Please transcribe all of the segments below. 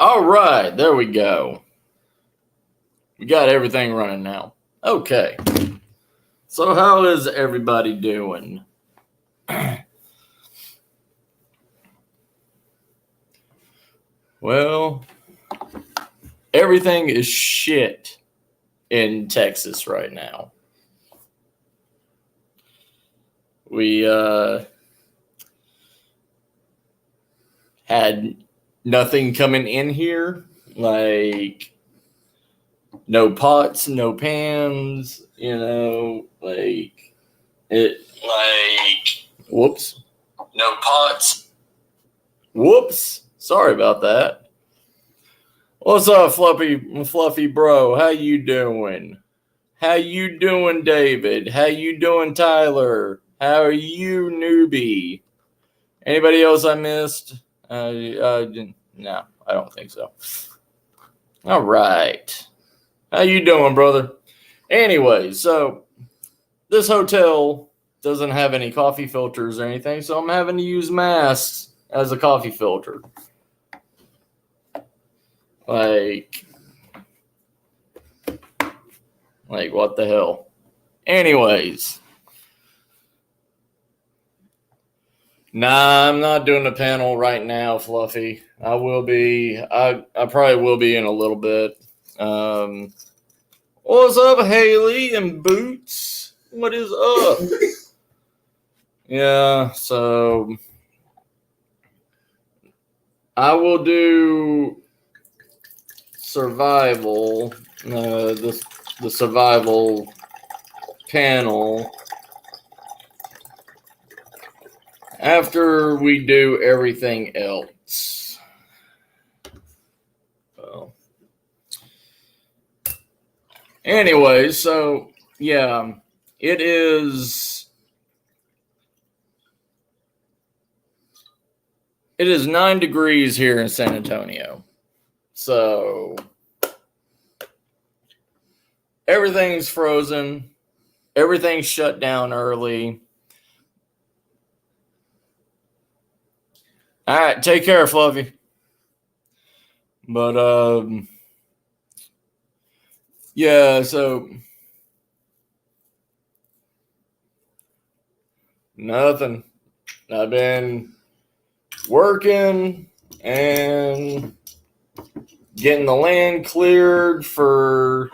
All right, there we go. We got everything running now. Okay. So how is everybody doing? Well, everything is shit in Texas right now. We had nothing coming in here, like no pots, no pans, whoops. No pots. Whoops. Sorry about that. What's up, Fluffy bro? How you doing? How you doing, David? How you doing, Tyler? How are you, newbie? Anybody else I missed? No, I don't think so. All right. How you doing, brother? Anyway, so this hotel doesn't have any coffee filters or anything, so I'm having to use masks as a coffee filter. Like what the hell? Anyways. Nah, I'm not doing a panel right now, Fluffy. I will be. I probably will be in a little bit. What's up, Haley and Boots? What is up? Yeah, so I will do survival, the survival panel after we do everything else. Well, anyway, so yeah, it is 9 degrees here in San Antonio. So everything's frozen. Everything's shut down early. All right, take care, Fluffy. But yeah, so nothing. I've been working and getting the land cleared for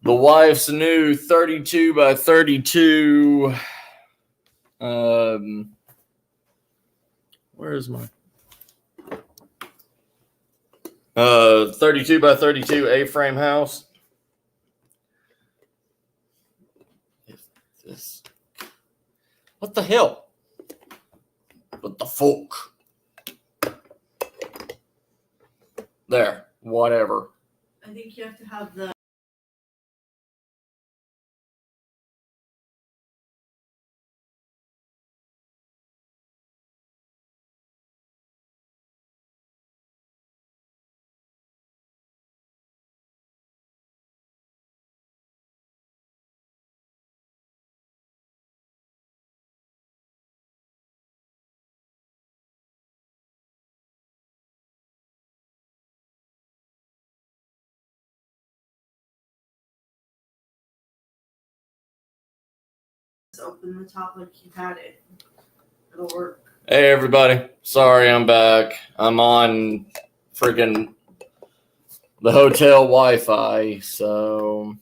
the wife's new 32 by 32. Where is my 32 by 32 A-frame house? What the hell? What the fuck? There, whatever. I think you have to have the open the top like you had it. It'll work. Hey, everybody. Sorry, I'm back. I'm on freaking the hotel Wi-Fi, so...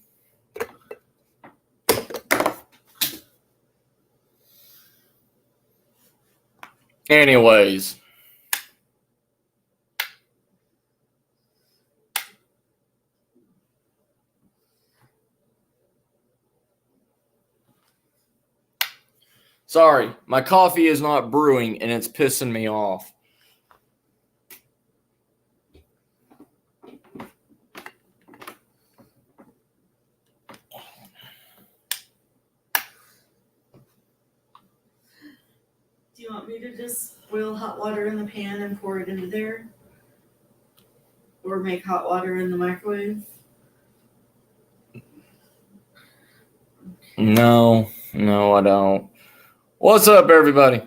Anyways. Sorry, my coffee is not brewing and it's pissing me off. Do you want me to just boil hot water in the pan and pour it into there? Or make hot water in the microwave? No, I don't. What's up, everybody?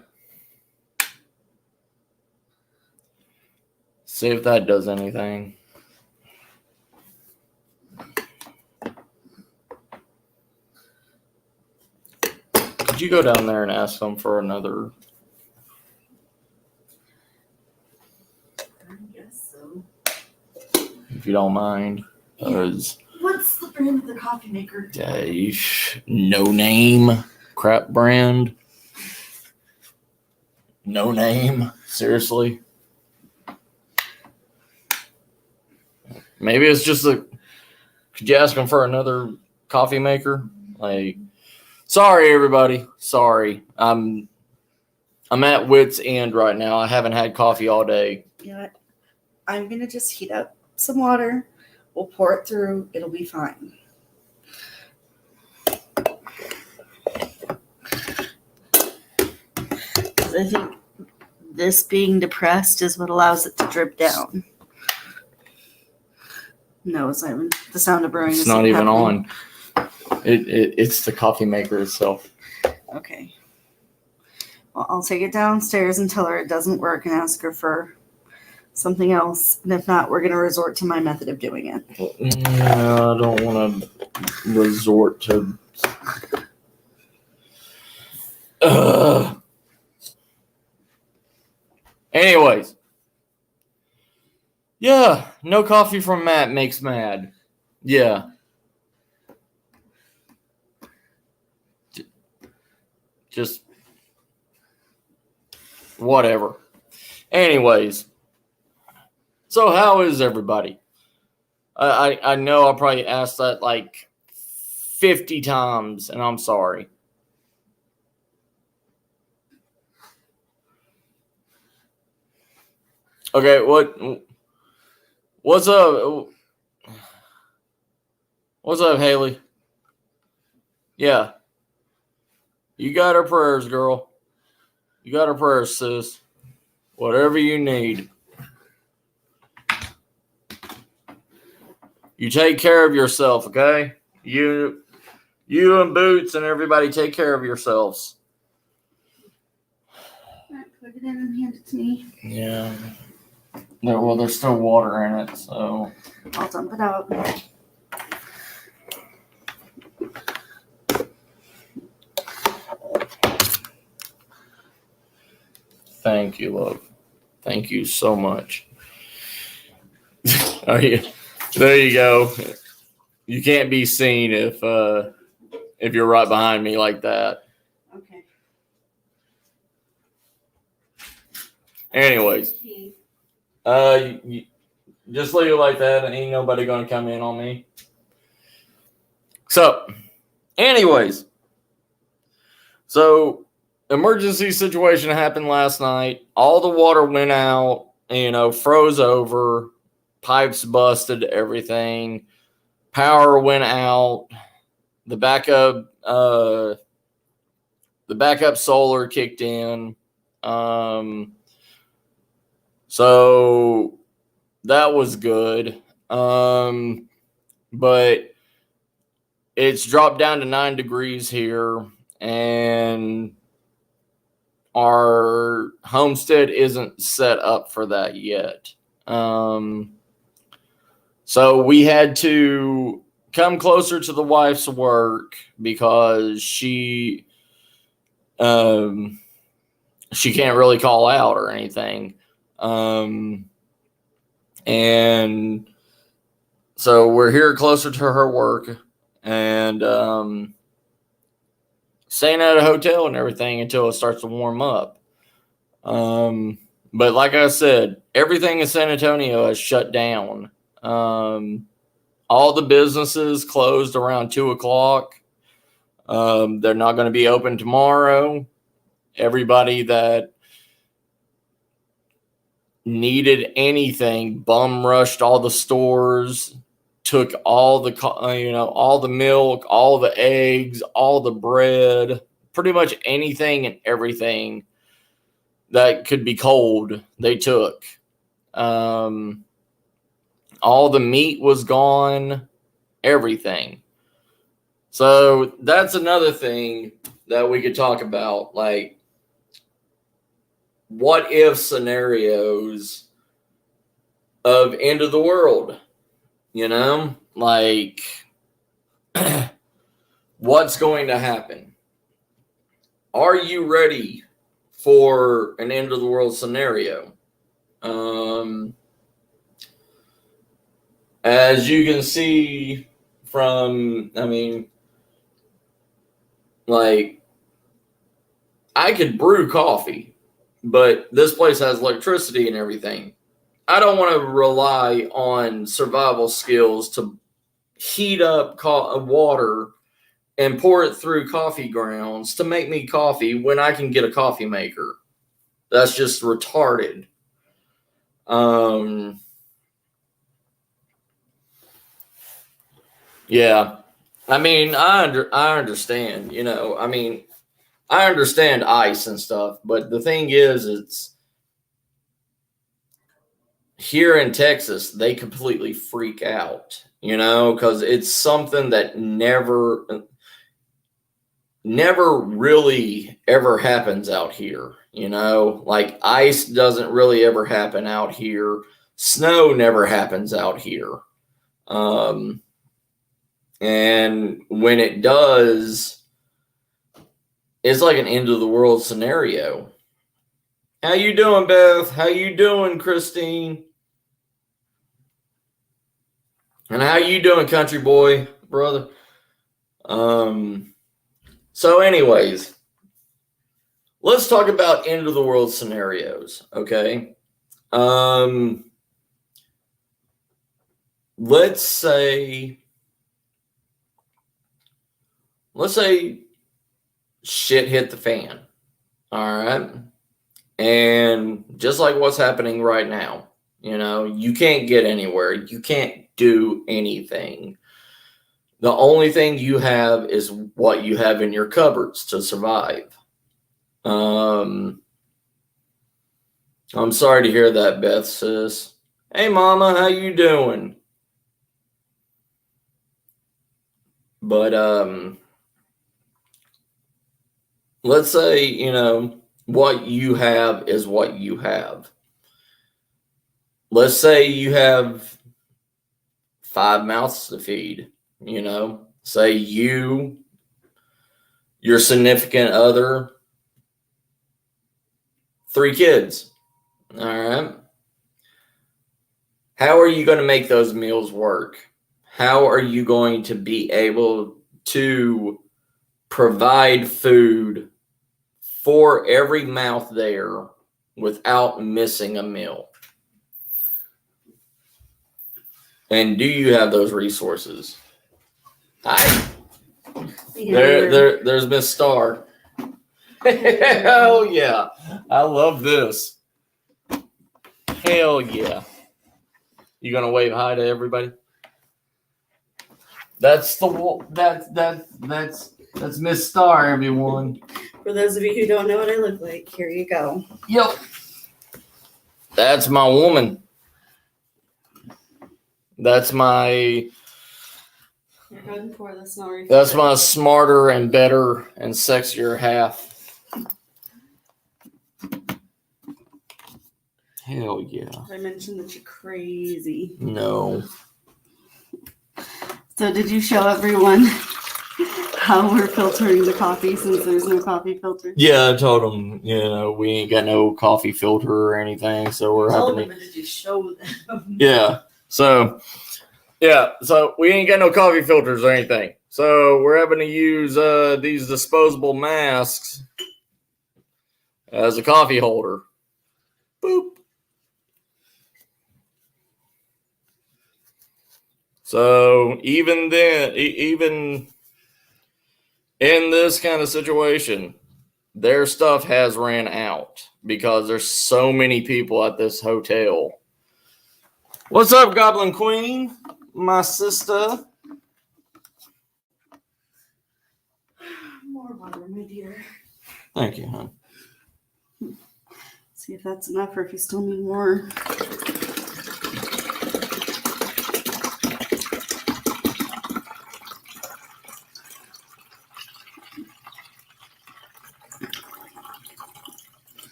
See if that does anything. Could you go down there and ask them for another? I guess so. If you don't mind. What's the brand of the coffee maker? No name crap brand. No name. Seriously. Maybe it's just could you ask them for another coffee maker? Like, sorry everybody. Sorry. I'm at wit's end right now. I haven't had coffee all day. You know what? I'm gonna just heat up some water. We'll pour it through. It'll be fine. I think this being depressed is what allows it to drip down. No, it's not even the sound of brewing. It's not even on. It's the coffee maker itself. Okay. Well, I'll take it downstairs and tell her it doesn't work and ask her for something else. And if not, we're going to resort to my method of doing it. No, I don't want to resort to. Anyways. Yeah, no coffee from Matt makes mad. Yeah. Just whatever. Anyways. So how is everybody? I know I probably asked that like 50 times, and I'm sorry. Okay, what's up? What's up, Haley? Yeah. You got our prayers, girl. You got our prayers, sis. Whatever you need. You take care of yourself, okay? You and Boots and everybody take care of yourselves. All right, put it in and hand it to me. Yeah. Well, there's still water in it, so. I'll dump it out. Thank you, love. Thank you so much. Oh, yeah. There you go. You can't be seen if you're right behind me like that. Okay. Anyways, you just leave it like that, and ain't nobody gonna come in on me. So, anyways, emergency situation happened last night. All the water went out, froze over, pipes busted, everything. Power went out. The backup solar kicked in. So that was good. But it's dropped down to 9 degrees here, and our homestead isn't set up for that yet. So we had to come closer to the wife's work because she can't really call out or anything. And so we're here closer to her work and staying at a hotel and everything until it starts to warm up. But like I said, everything in San Antonio has shut down. All the businesses closed around 2:00. They're not going to be open tomorrow. Everybody that needed anything bum rushed all the stores, took all the all the milk, all the eggs, all the bread, pretty much anything and everything that could be cold, they took. All the meat was gone, everything. So that's another thing that we could talk about, like what if scenarios of end of the world. Like what's going to happen? Are you ready for an end of the world scenario? As you can see from, like, I could brew coffee, but this place has electricity and everything. I don't want to rely on survival skills to heat up water and pour it through coffee grounds to make me coffee when I can get a coffee maker. That's just retarded. Yeah. I understand, I understand ice and stuff, but the thing is, it's here in Texas, they completely freak out, because it's something that never really ever happens out here, like ice doesn't really ever happen out here. Snow never happens out here. And when it does, it's like an end of the world scenario. How you doing, Beth? How you doing, Christine? And how you doing, country boy, brother? So anyways, let's talk about end of the world scenarios, okay? Let's say shit hit the fan. All right? And just like what's happening right now, you can't get anywhere. You can't do anything. The only thing you have is what you have in your cupboards to survive. I'm sorry to hear that, Beth, sis. Hey, Mama, how you doing? But let's say, what you have is what you have. Let's say you have 5 mouths to feed, say you, your significant other, 3 kids. All right. How are you going to make those meals work? How are you going to be able to provide food for every mouth there without missing a meal? And do you have those resources? There's Miss Star. Hell yeah. I love this. Hell yeah. You gonna wave hi to everybody? That's Miss Star, everyone. For those of you who don't know what I look like, here you go. Yep. That's my woman. That's my That's my smarter and better and sexier half. Hell yeah. I mentioned that you're crazy. No. So did you show everyone how we're filtering the coffee since there's no coffee filter? Yeah, I told them, we ain't got no coffee filter or anything, so we're having to... But did you show them? Yeah. So we ain't got no coffee filters or anything. So we're having to use these disposable masks as a coffee holder. Boop. So even then, even in this kind of situation, their stuff has ran out because there's so many people at this hotel. What's up, Goblin Queen? My sister. More water, my dear. Thank you, hon. See if that's enough or if you still need more.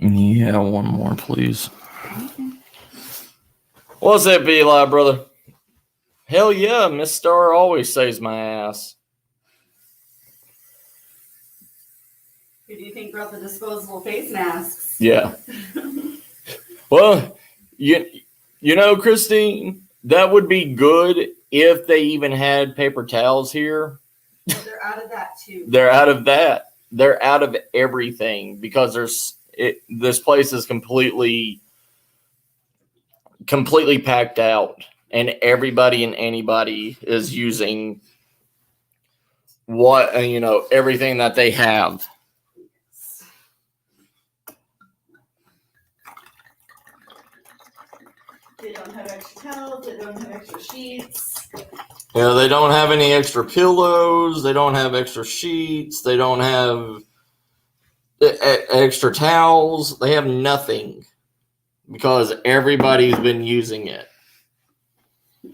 Yeah, one more, please. Okay. What's that be like, brother? Hell yeah, Miss Star always saves my ass. Who do you think brought the disposable face masks? Yeah. Well, you know, Christine, that would be good if they even had paper towels here. But they're out of that too. They're out of that. They're out of everything because this place is completely packed out, and everybody and anybody is using everything that they have. They don't have extra towels. They don't have extra sheets. Yeah, they don't have any extra pillows. They don't have extra sheets. They don't have extra towels. They have nothing because everybody's been using it.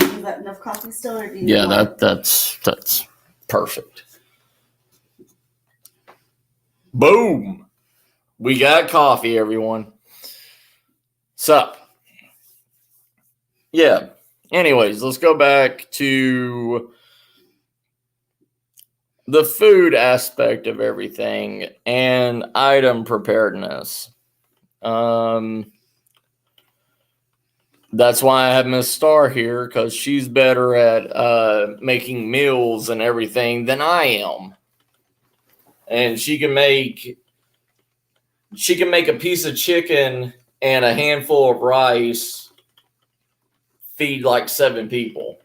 Is that enough coffee still, or do you need more? that's perfect. Boom. We got coffee, everyone. Sup? Yeah. Anyways, let's go back to the food aspect of everything and item preparedness. That's why I have Miss Star here, because she's better at making meals and everything than I am. And she can make a piece of chicken and a handful of rice feed like 7 people.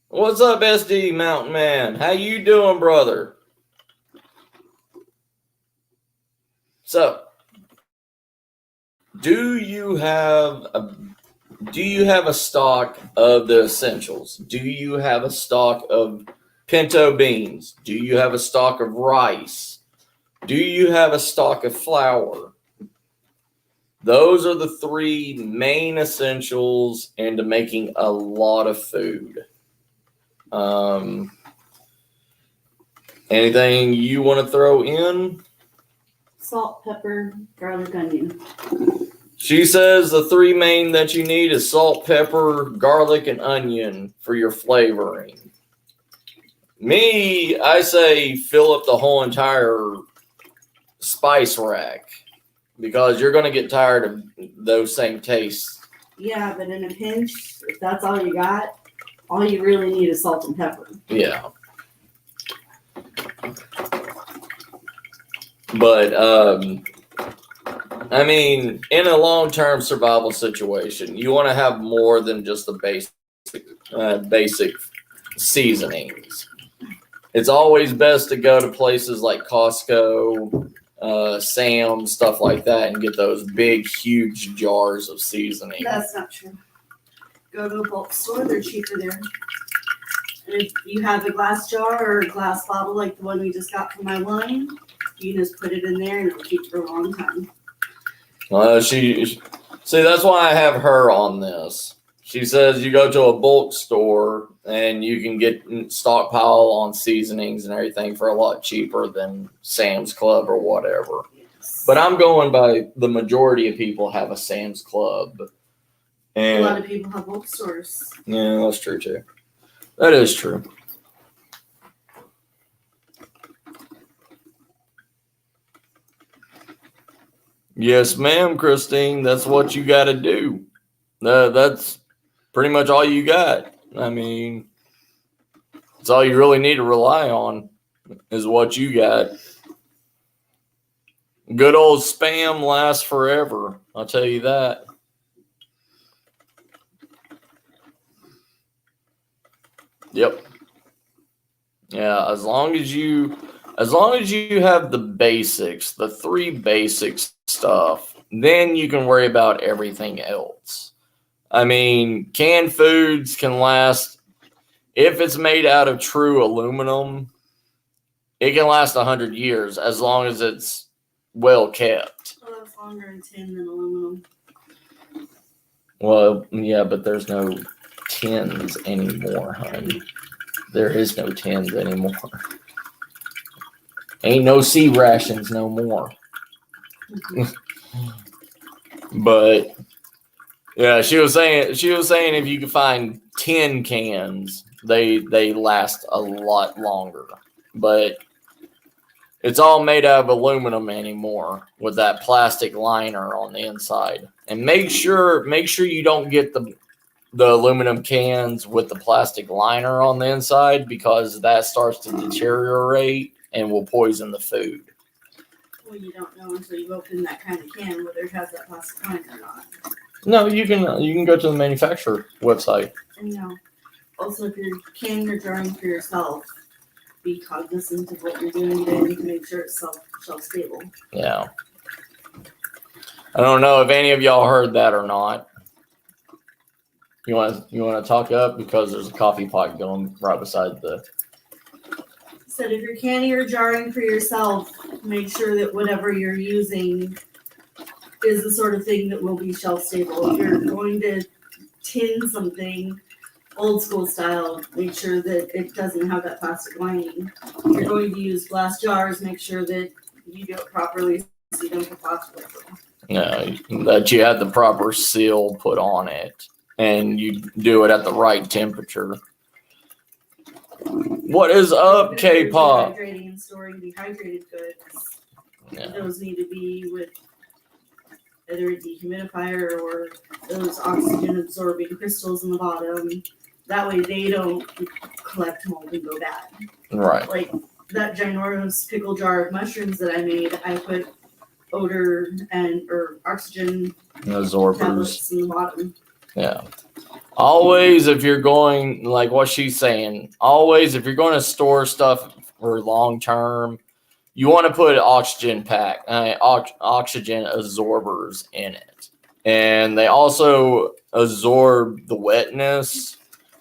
What's up, SD Mountain Man? How you doing, brother? So, do you have a stock of the essentials? Do you have a stock of pinto beans? Do you have a stock of rice? Do you have a stock of flour? Those are the 3 main essentials into making a lot of food. Anything you want to throw in? Salt, pepper, garlic, onion. She says the 3 main that you need is salt, pepper, garlic, and onion for your flavoring. Me, I say fill up the whole entire spice rack because you're going to get tired of those same tastes. Yeah, but in a pinch, if that's all you got, all you really need is salt and pepper. Yeah. But, I mean, in a long-term survival situation, you want to have more than just the basic seasonings. It's always best to go to places like Costco, Sam's, stuff like that, and get those big, huge jars of seasoning. That's not true. Go to a bulk store, they're cheaper there. And if you have a glass jar or a glass bottle like the one we just got from my wine, you can just put it in there and it'll keep for a long time. See, that's why I have her on this. She says you go to a bulk store and you can get stockpile on seasonings and everything for a lot cheaper than Sam's Club or whatever. Yes. But I'm going by the majority of people have a Sam's Club. And a lot of people have bulk stores. Yeah, that's true too. That is true. Yes, ma'am, Christine. That's what you got to do. That's pretty much all you got. I mean, it's all you really need to rely on is what you got. Good old Spam lasts forever. I'll tell you that. Yep. Yeah, as long as you have the basics, the 3 basic stuff, then you can worry about everything else. I mean, canned foods can last, if it's made out of true aluminum, it can last 100 years as long as it's well kept. Well, that's longer in tin than aluminum. Well, yeah, but there's no tins anymore, honey. There is no tins anymore. Ain't no sea rations no more. But yeah, she was saying if you could find 10 cans, they last a lot longer. But it's all made out of aluminum anymore with that plastic liner on the inside. And make sure you don't get the aluminum cans with the plastic liner on the inside, because that starts to deteriorate and will poison the food. Well, you don't know until you open that kind of can whether it has that plastic liner or not. No, you can go to the manufacturer website. And also, if you're canning or jarring for yourself, be cognizant of what you're doing to make sure it's shelf stable. Yeah. I don't know if any of y'all heard that or not. You want to talk up, because there's a coffee pot going right beside the. Said if you're canning or jarring for yourself, make sure that whatever you're using is the sort of thing that will be shelf stable. If you're going to tin something old school style, make sure that it doesn't have that plastic lining. If you're going to use glass jars, make sure that you do it properly so you don't get plastic. Yeah, that you have the proper seal put on it, and you do it at the right temperature. What is up, K-pop? Hydrating and storing dehydrated goods. Yeah. Those need to be with either a dehumidifier or those oxygen absorbing crystals in the bottom. That way they don't collect mold and go bad. Right. Like that ginormous pickle jar of mushrooms that I made, I put odor or oxygen Absorbers tablets in the bottom. Yeah. Always, if you're going, like what she's saying, always, if you're going to store stuff for long term, you want to put oxygen oxygen absorbers in it. And they also absorb the wetness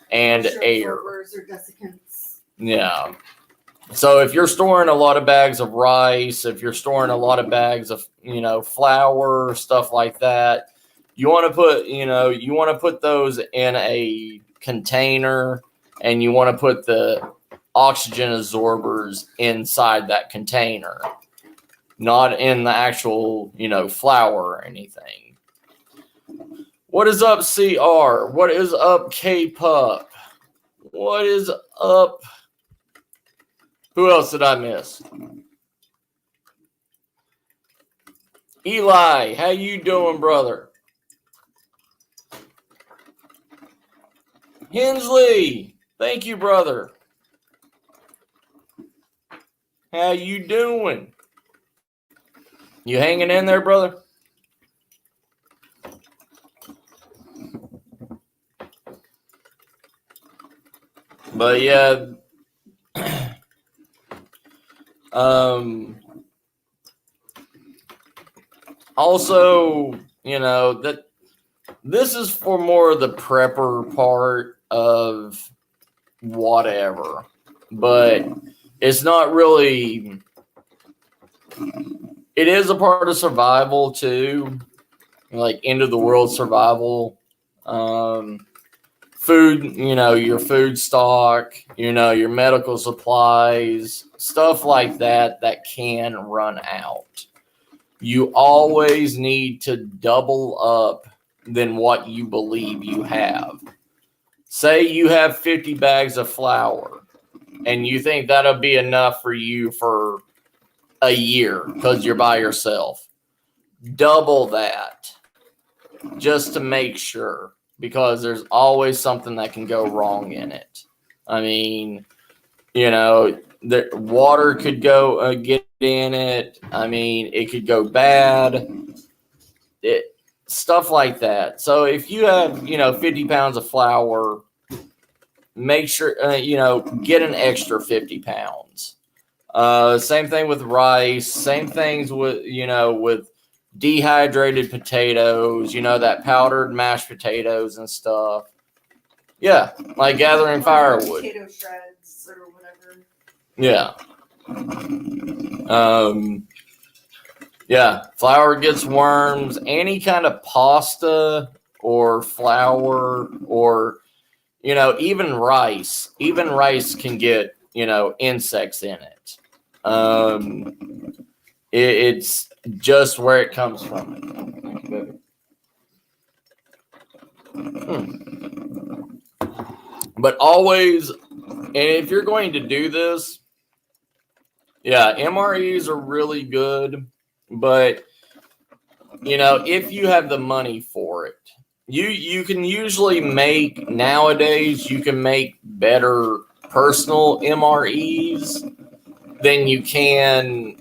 and air. Absorbers or desiccants. Yeah. So if you're storing a lot of bags of rice, if you're storing a lot of bags of, flour, stuff like that, you want to put those in a container, and you want to put the oxygen absorbers inside that container, not in the actual, flour or anything. What is up, CR? What is up, K-Pup? What is up? Who else did I miss? Eli, how you doing, brother? Hensley, thank you, brother. How you doing? You hanging in there, brother? But yeah, also, that this is for more of the prepper part of whatever, but it's not really. It is a part of survival too, like end of the world survival. Food, your food stock, your medical supplies, stuff like that can run out. You always need to double up than what you believe you have. Say you have 50 bags of flour, and you think that'll be enough for you for a year because you're by yourself. Double that just to make sure, because there's always something that can go wrong in it. I mean, the water could go get in it. I mean, it could go bad. Stuff like that. So if you have, 50 pounds of flour, make sure, get an extra 50 pounds. Same thing with rice. Same things with, with dehydrated potatoes, that powdered mashed potatoes and stuff. Yeah, like gathering firewood. Potato shreds or whatever. Yeah. Yeah, flour gets worms. Any kind of pasta or flour or, even rice. Even rice can get, insects in it. It's just where it comes from. But always, and if you're going to do this, yeah, MREs are really good, but if you have the money for it, you can usually make nowadays. You can make better personal MREs than you can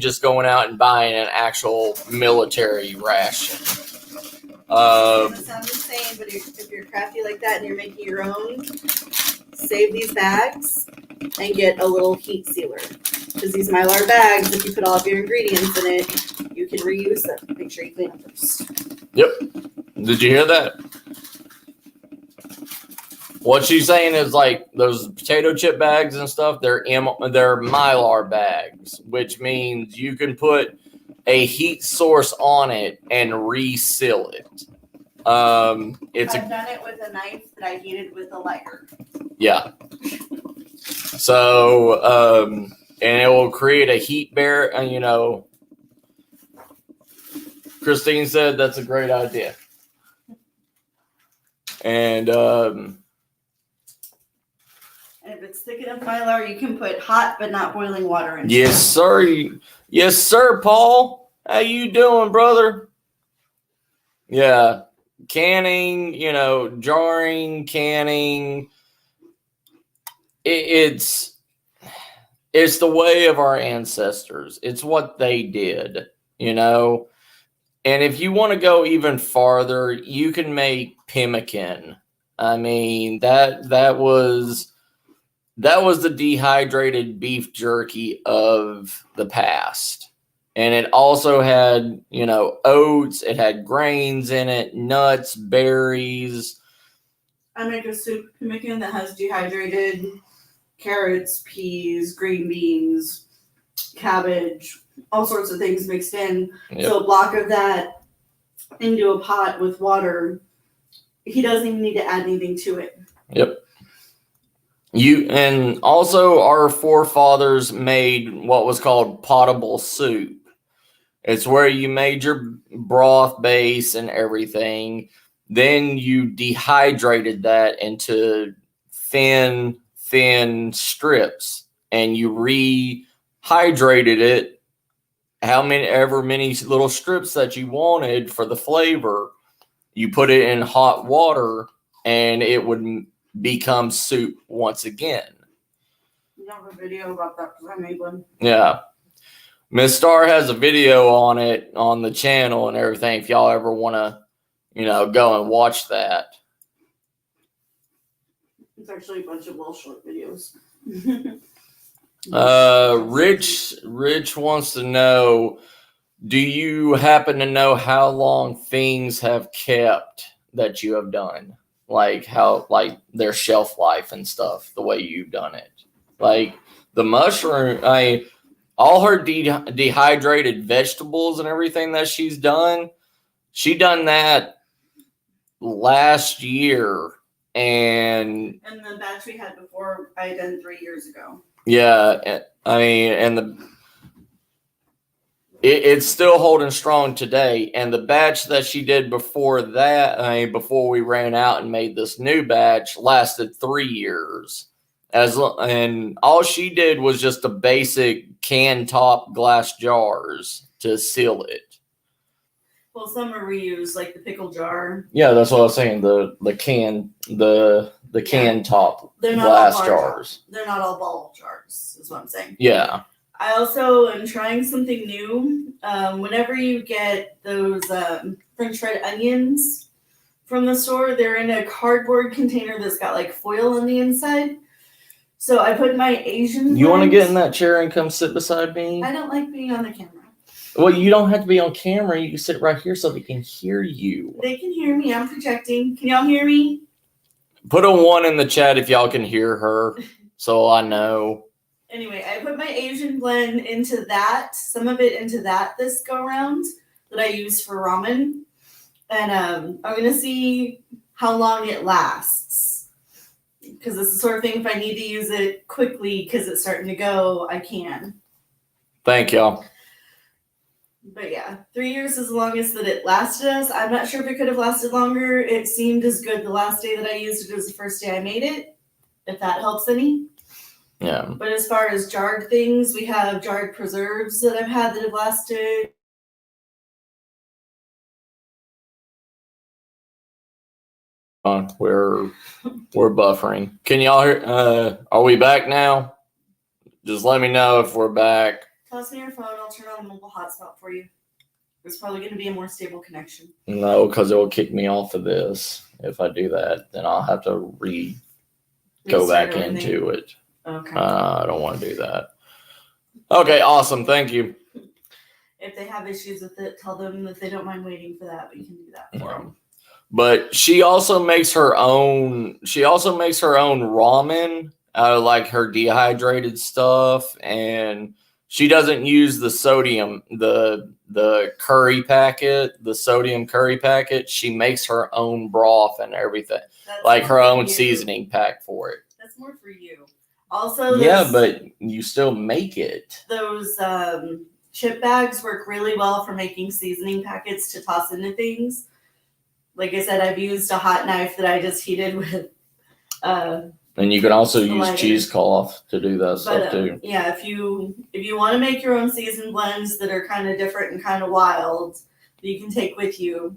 just going out and buying an actual military ration. I'm just saying, but if you're crafty like that and you're making your own, save these bags and get a little heat sealer. Because these Mylar bags, if you put all of your ingredients in it, you can reuse them. Make sure you clean them first. Yep. Did you hear that? What she's saying is like those potato chip bags and stuff, they're Mylar bags, which means you can put a heat source on it and reseal it. I've done it with a knife that I heated with a lighter. Yeah. So, and it will create a heat bear. And, Christine said that's a great idea. And if it's thick enough Mylar, you can put hot but not boiling water in. Yes, sir. Yes, sir, Paul. How you doing, brother? Yeah. Canning, jarring, canning. It's the way of our ancestors. It's what they did, And if you want to go even farther, you can make pemmican. I mean, that was the dehydrated beef jerky of the past. And it also had, oats, it had grains in it, nuts, berries. I make a soup pemmican that has dehydrated carrots, peas, green beans, cabbage, all sorts of things mixed in. Yep. So a block of that into a pot with water. He doesn't even need to add anything to it. Yep. And also our forefathers made what was called potable soup. It's where you made your broth base and everything. Then you dehydrated that into thin strips, and you rehydrated it however many little strips that you wanted for the flavor. You put it in hot water, and it would become soup once again. You have a video about that because I made one. Yeah. Miss Star has a video on it on the channel and everything. If y'all ever want to, go and watch that. It's actually a bunch of little short videos. Rich wants to know, do you happen to know how long things have kept that you have done? Like their shelf life and stuff, the way you've done it. Like the mushroom, all her dehydrated vegetables and everything that she done that last year. And the batch we had before, I had done 3 years ago. Yeah, it's still holding strong today. And the batch that she did before that, before we ran out and made this new batch, lasted 3 years. And all she did was just a basic can top glass jars to seal it. Well, some are reused, like the pickle jar. Yeah, that's what I was saying. The can top glass jars. They're not all ball jars, is what I'm saying. Yeah. I also am trying something new. Whenever you get those French fried onions from the store, they're in a cardboard container that's got like foil on the inside. So I put my Asian. You want to get in that chair and come sit beside me? I don't like being on the camera. Well, you don't have to be on camera. You can sit right here so they can hear you. They can hear me. I'm projecting. Can y'all hear me? Put a 1 in the chat if y'all can hear her, so I know. Anyway, I put my Asian blend into that, some of it into that this go around that I use for ramen. And I'm going to see how long it lasts. Because it's the sort of thing, if I need to use it quickly because it's starting to go, I can. Thank y'all. But yeah, 3 years is the longest that it lasted us. I'm not sure if it could have lasted longer. It seemed as good the last day that I used it as the first day I made it, if that helps any. Yeah. But as far as jarred things, we have jarred preserves that I've had that have lasted. We're buffering. Can y'all hear? Are we back now? Just let me know if we're back. Toss me your phone. I'll turn on the mobile hotspot for you. There's probably going to be a more stable connection. No, because it will kick me off of this. If I do that, then I'll have to go back into it. Okay. I don't want to do that. Okay, awesome. Thank you. If they have issues with it, tell them that they don't mind waiting for that. We can do that for them. But she also makes her own. She also makes her own ramen out of like her dehydrated stuff, and she doesn't use the sodium, the curry packet, the sodium curry packet. She makes her own broth and everything, That's like her own you. seasoning pack for it. That's more for you. Also, yeah, but you still make it. Those chip bags work really well for making seasoning packets to toss into things. Like I said, I've used a hot knife that I just heated with. And you can also use cheesecloth to do that stuff too. Yeah, if you want to make your own seasoned blends that are kind of different and kind of wild, that you can take with you.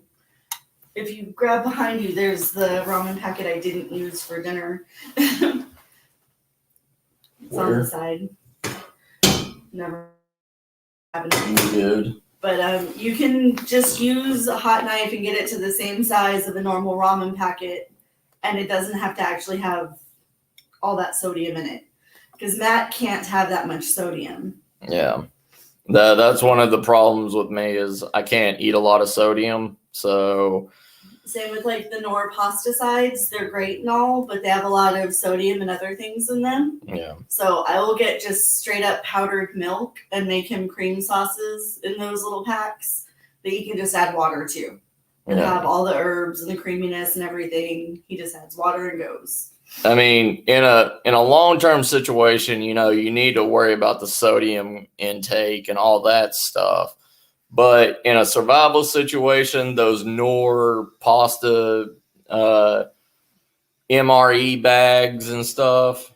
If you grab behind you, there's the ramen packet I didn't use for dinner. It's on the side. Never happened. Good. But you can just use a hot knife and get it to the same size of a normal ramen packet, and it doesn't have to actually have all that sodium in it. Because Matt can't have that much sodium. Yeah. That's one of the problems with me is I can't eat a lot of sodium. So same with like the Knorr pasta sides. They're great and all, but they have a lot of sodium and other things in them. Yeah. So I will get just straight up powdered milk and make him cream sauces in those little packs that you can just add water to. And have all the herbs and the creaminess and everything. He just adds water and goes. I mean, in a long-term situation, you need to worry about the sodium intake and all that stuff. But in a survival situation, those Knorr pasta MRE bags and stuff,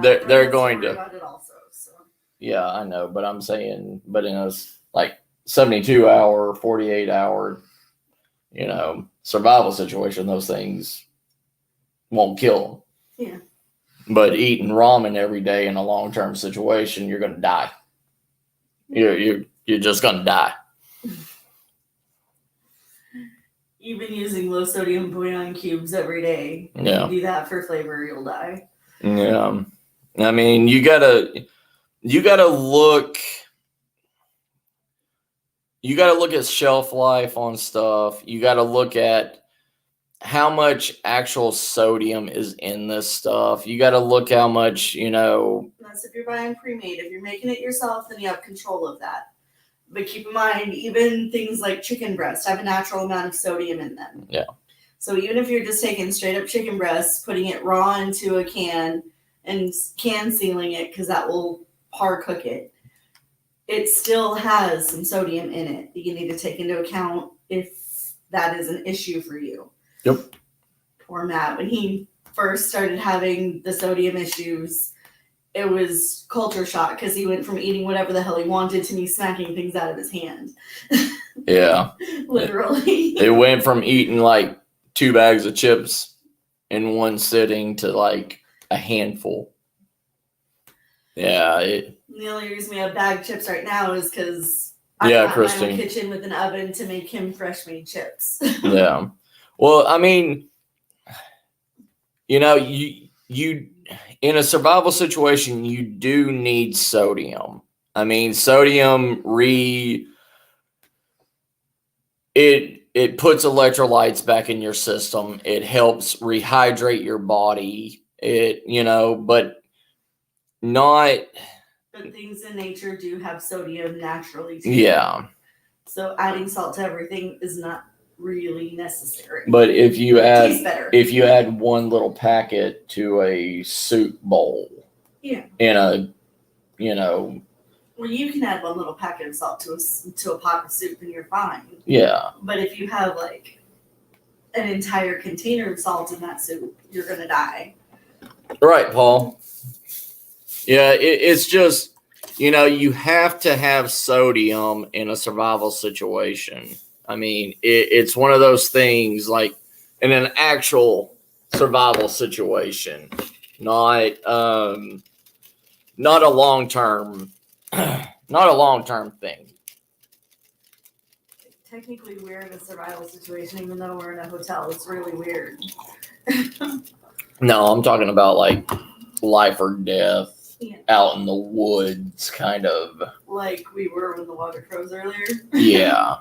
they're going to. About it also, so. Yeah, I know, but I'm saying, but in a like 72-hour, 48-hour, survival situation, those things won't kill them. Yeah. But eating ramen every day in a long-term situation, you're going to die. You're just going to die. Even using low sodium bouillon cubes every day. Yeah. If you do that for flavor, you'll die. Yeah. I mean, you gotta look at shelf life on stuff. You gotta look at how much actual sodium is in this stuff. You gotta look how much, That's if you're buying pre-made. If you're making it yourself, then you have control of that. But keep in mind, even things like chicken breast have a natural amount of sodium in them. Yeah. So even if you're just taking straight up chicken breast, putting it raw into a can and can sealing it because that will par cook it, it still has some sodium in it that you need to take into account if that is an issue for you. Yep. Poor Matt, when he first started having the sodium issues, it was culture shock because he went from eating whatever the hell he wanted to me smacking things out of his hand. Yeah. Literally. It went from eating like 2 bags of chips in one sitting to like a handful. Yeah. The only reason we have bagged chips right now is because I got my own kitchen with an oven to make him fresh made chips. Yeah. Well, I mean, you in a survival situation, you do need sodium. I mean, sodium it puts electrolytes back in your system. It helps rehydrate your body. But not. But things in nature do have sodium naturally too. Yeah. So adding salt to everything is not really necessary. But if you It add tastes better. if you add one little packet to a soup bowl, Yeah. in a Well, you can add one little packet of salt to a pot of soup and you're fine. yeah. But if you have like an entire container of salt in that soup, you're gonna die. Right, Paul. Yeah, it's just, you have to have sodium in a survival situation. I mean, it's one of those things like in an actual survival situation, not not a long term, not a long term thing. Technically, we're in a survival situation, even though we're in a hotel. It's really weird. No, I'm talking about like life or death, Yeah. out in the woods, kind of. Like we were with the water crows earlier. Yeah.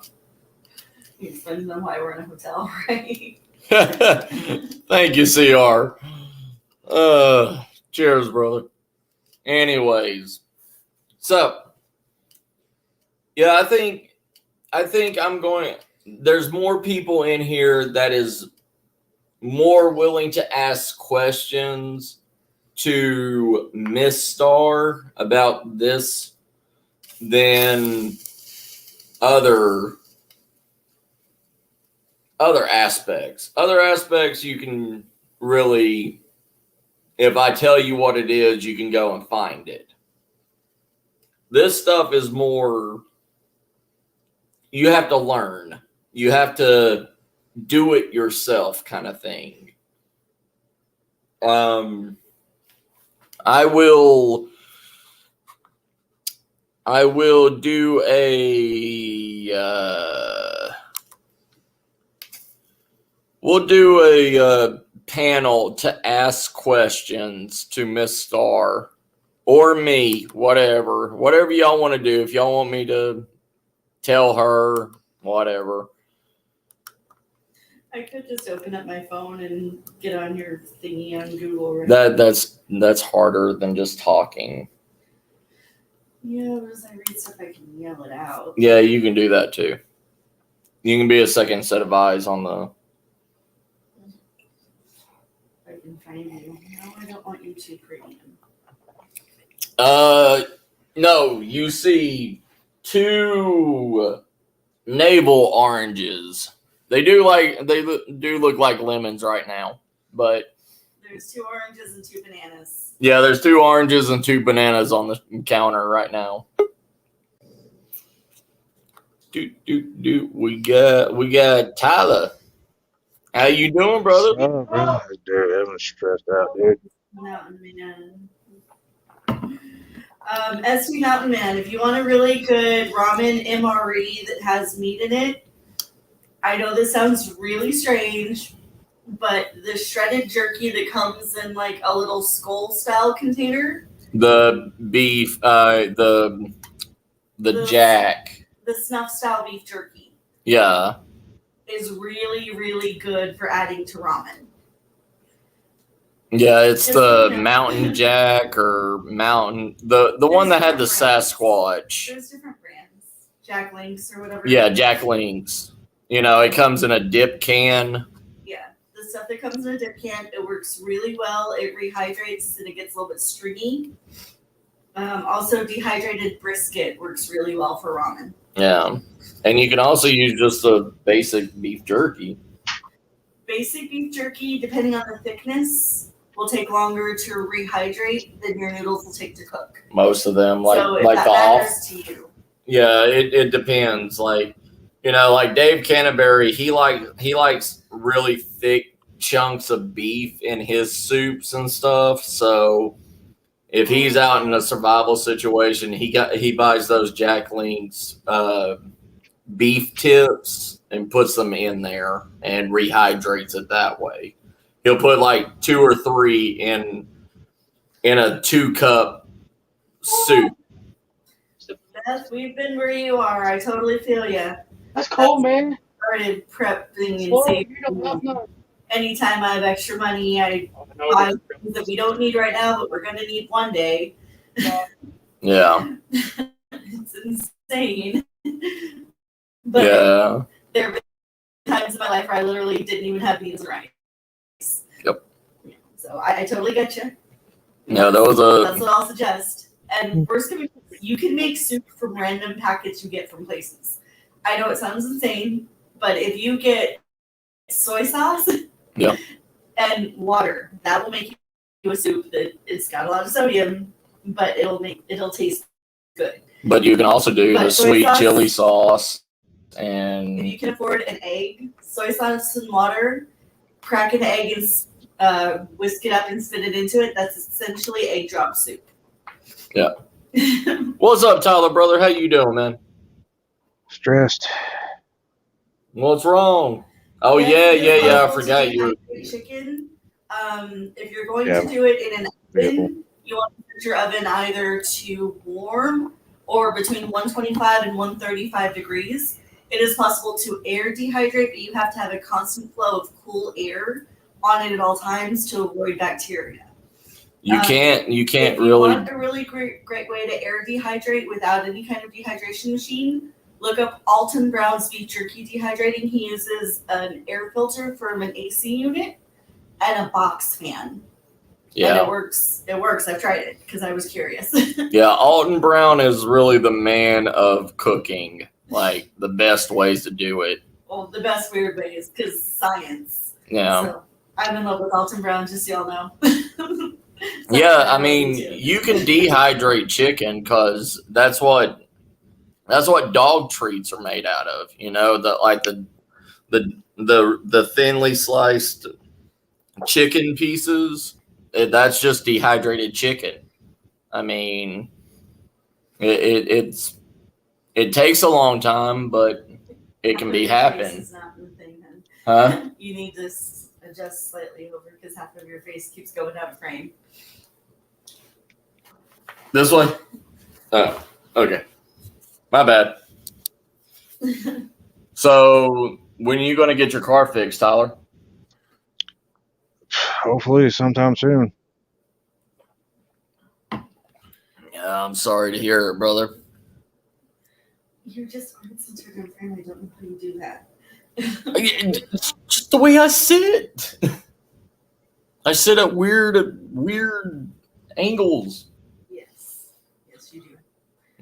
You explained to them why we're in a hotel, right? Thank you, CR. Cheers, brother. Anyways, so yeah, I think I'm going. There's more people in here that is more willing to ask questions to Miss Star about this than other aspects. Other aspects you can really, if I tell you what it is, you can go and find it. This stuff is more, you have to learn. You have to do it yourself kind of thing. I will do we'll do a panel to ask questions to Miss Star or me, whatever y'all want to do. If y'all want me to tell her, whatever. I could just open up my phone and get on your thingy on Google. Right? That's harder than just talking. Yeah, but as I read stuff, I can yell it out. Yeah, you can do that too. You can be a second set of eyes on the. I can find you. No, I don't want you to premium. No, you see 2 navel oranges. They do look like lemons right now, but there's 2 oranges and 2 bananas. Yeah, there's 2 oranges and 2 bananas on the counter right now. We got Tyler. How you doing, brother? Oh, man, dude, I'm stressed out, dude. Mountain Man. SB Mountain Man, if you want a really good ramen MRE that has meat in it, I know this sounds really strange, but the shredded jerky that comes in like a little skull style container. The beef, the jack. The snuff style beef jerky. Yeah. Is really, really good for adding to ramen. Yeah, it's the Mountain Jack or Mountain the one that had the Sasquatch. There's different brands. Jack Links or whatever. Yeah, Jack Links. It comes in a dip can. Yeah, the stuff that comes in a dip can, it works really well. It rehydrates and it gets a little bit stringy. Also, dehydrated brisket works really well for ramen. Yeah, and you can also use just the basic beef jerky. Basic beef jerky, depending on the thickness, will take longer to rehydrate than your noodles will take to cook. Most of them, so if that matters to you. Yeah, it depends. Like Dave Canterbury, he likes really thick chunks of beef in his soups and stuff. So if he's out in a survival situation, he buys those Jack Links beef tips and puts them in there and rehydrates it that way. He'll put like 2 or 3 in a 2-cup soup. Beth, we've been where you are. I totally feel you. That's cold, man. Started prepping and saving. Anytime I have extra money, I buy things that we don't need right now, but we're going to need one day. Yeah. It's insane. But yeah. they're times in my life where I literally didn't even have beans and rice. Yep. So I totally get you. Yeah, that's what I'll suggest. And worst case, you can make soup from random packets you get from places. I know it sounds insane, but if you get soy sauce and water, that will make you a soup that it's got a lot of sodium, but it'll taste good. But you can also do the sweet chili sauce, and if you can afford an egg, soy sauce and water, crack an egg and whisk it up and spit it into it. That's essentially egg drop soup. Yeah. What's up, Tyler, brother? How you doing, man? Stressed. What's wrong? Oh, yeah. I forgot you. Chicken. If you're going to do it in an oven, you want to put your oven either to warm or between 125 and 135 degrees. It is possible to air dehydrate, but you have to have a constant flow of cool air on it at all times to avoid bacteria. You can't if really. You want a really great way to air dehydrate without any kind of dehydration machine? Look up Alton Brown's beef jerky dehydrating. He uses an air filter from an AC unit and a box fan. Yeah, and it works. It works. I've tried it because I was curious. Yeah, Alton Brown is really the man of cooking. Like the best ways to do it. Well, the best weird ways because science. Yeah. So I'm in love with Alton Brown, just so y'all know. Yeah, I mean, you can dehydrate chicken because that's what dog treats are made out of. You know, the thinly sliced chicken pieces. That's just dehydrated chicken. I mean, it takes a long time, but it can be happen. Huh? You need to adjust slightly over because half of your face keeps going out of frame. This way? Oh, okay. My bad. So, when are you going to get your car fixed, Tyler? Hopefully sometime soon. Yeah, I'm sorry to hear it, brother. You're just uncensored in frame. I don't know how you do that. It's just the way I sit. I sit at weird angles. Yes, you do.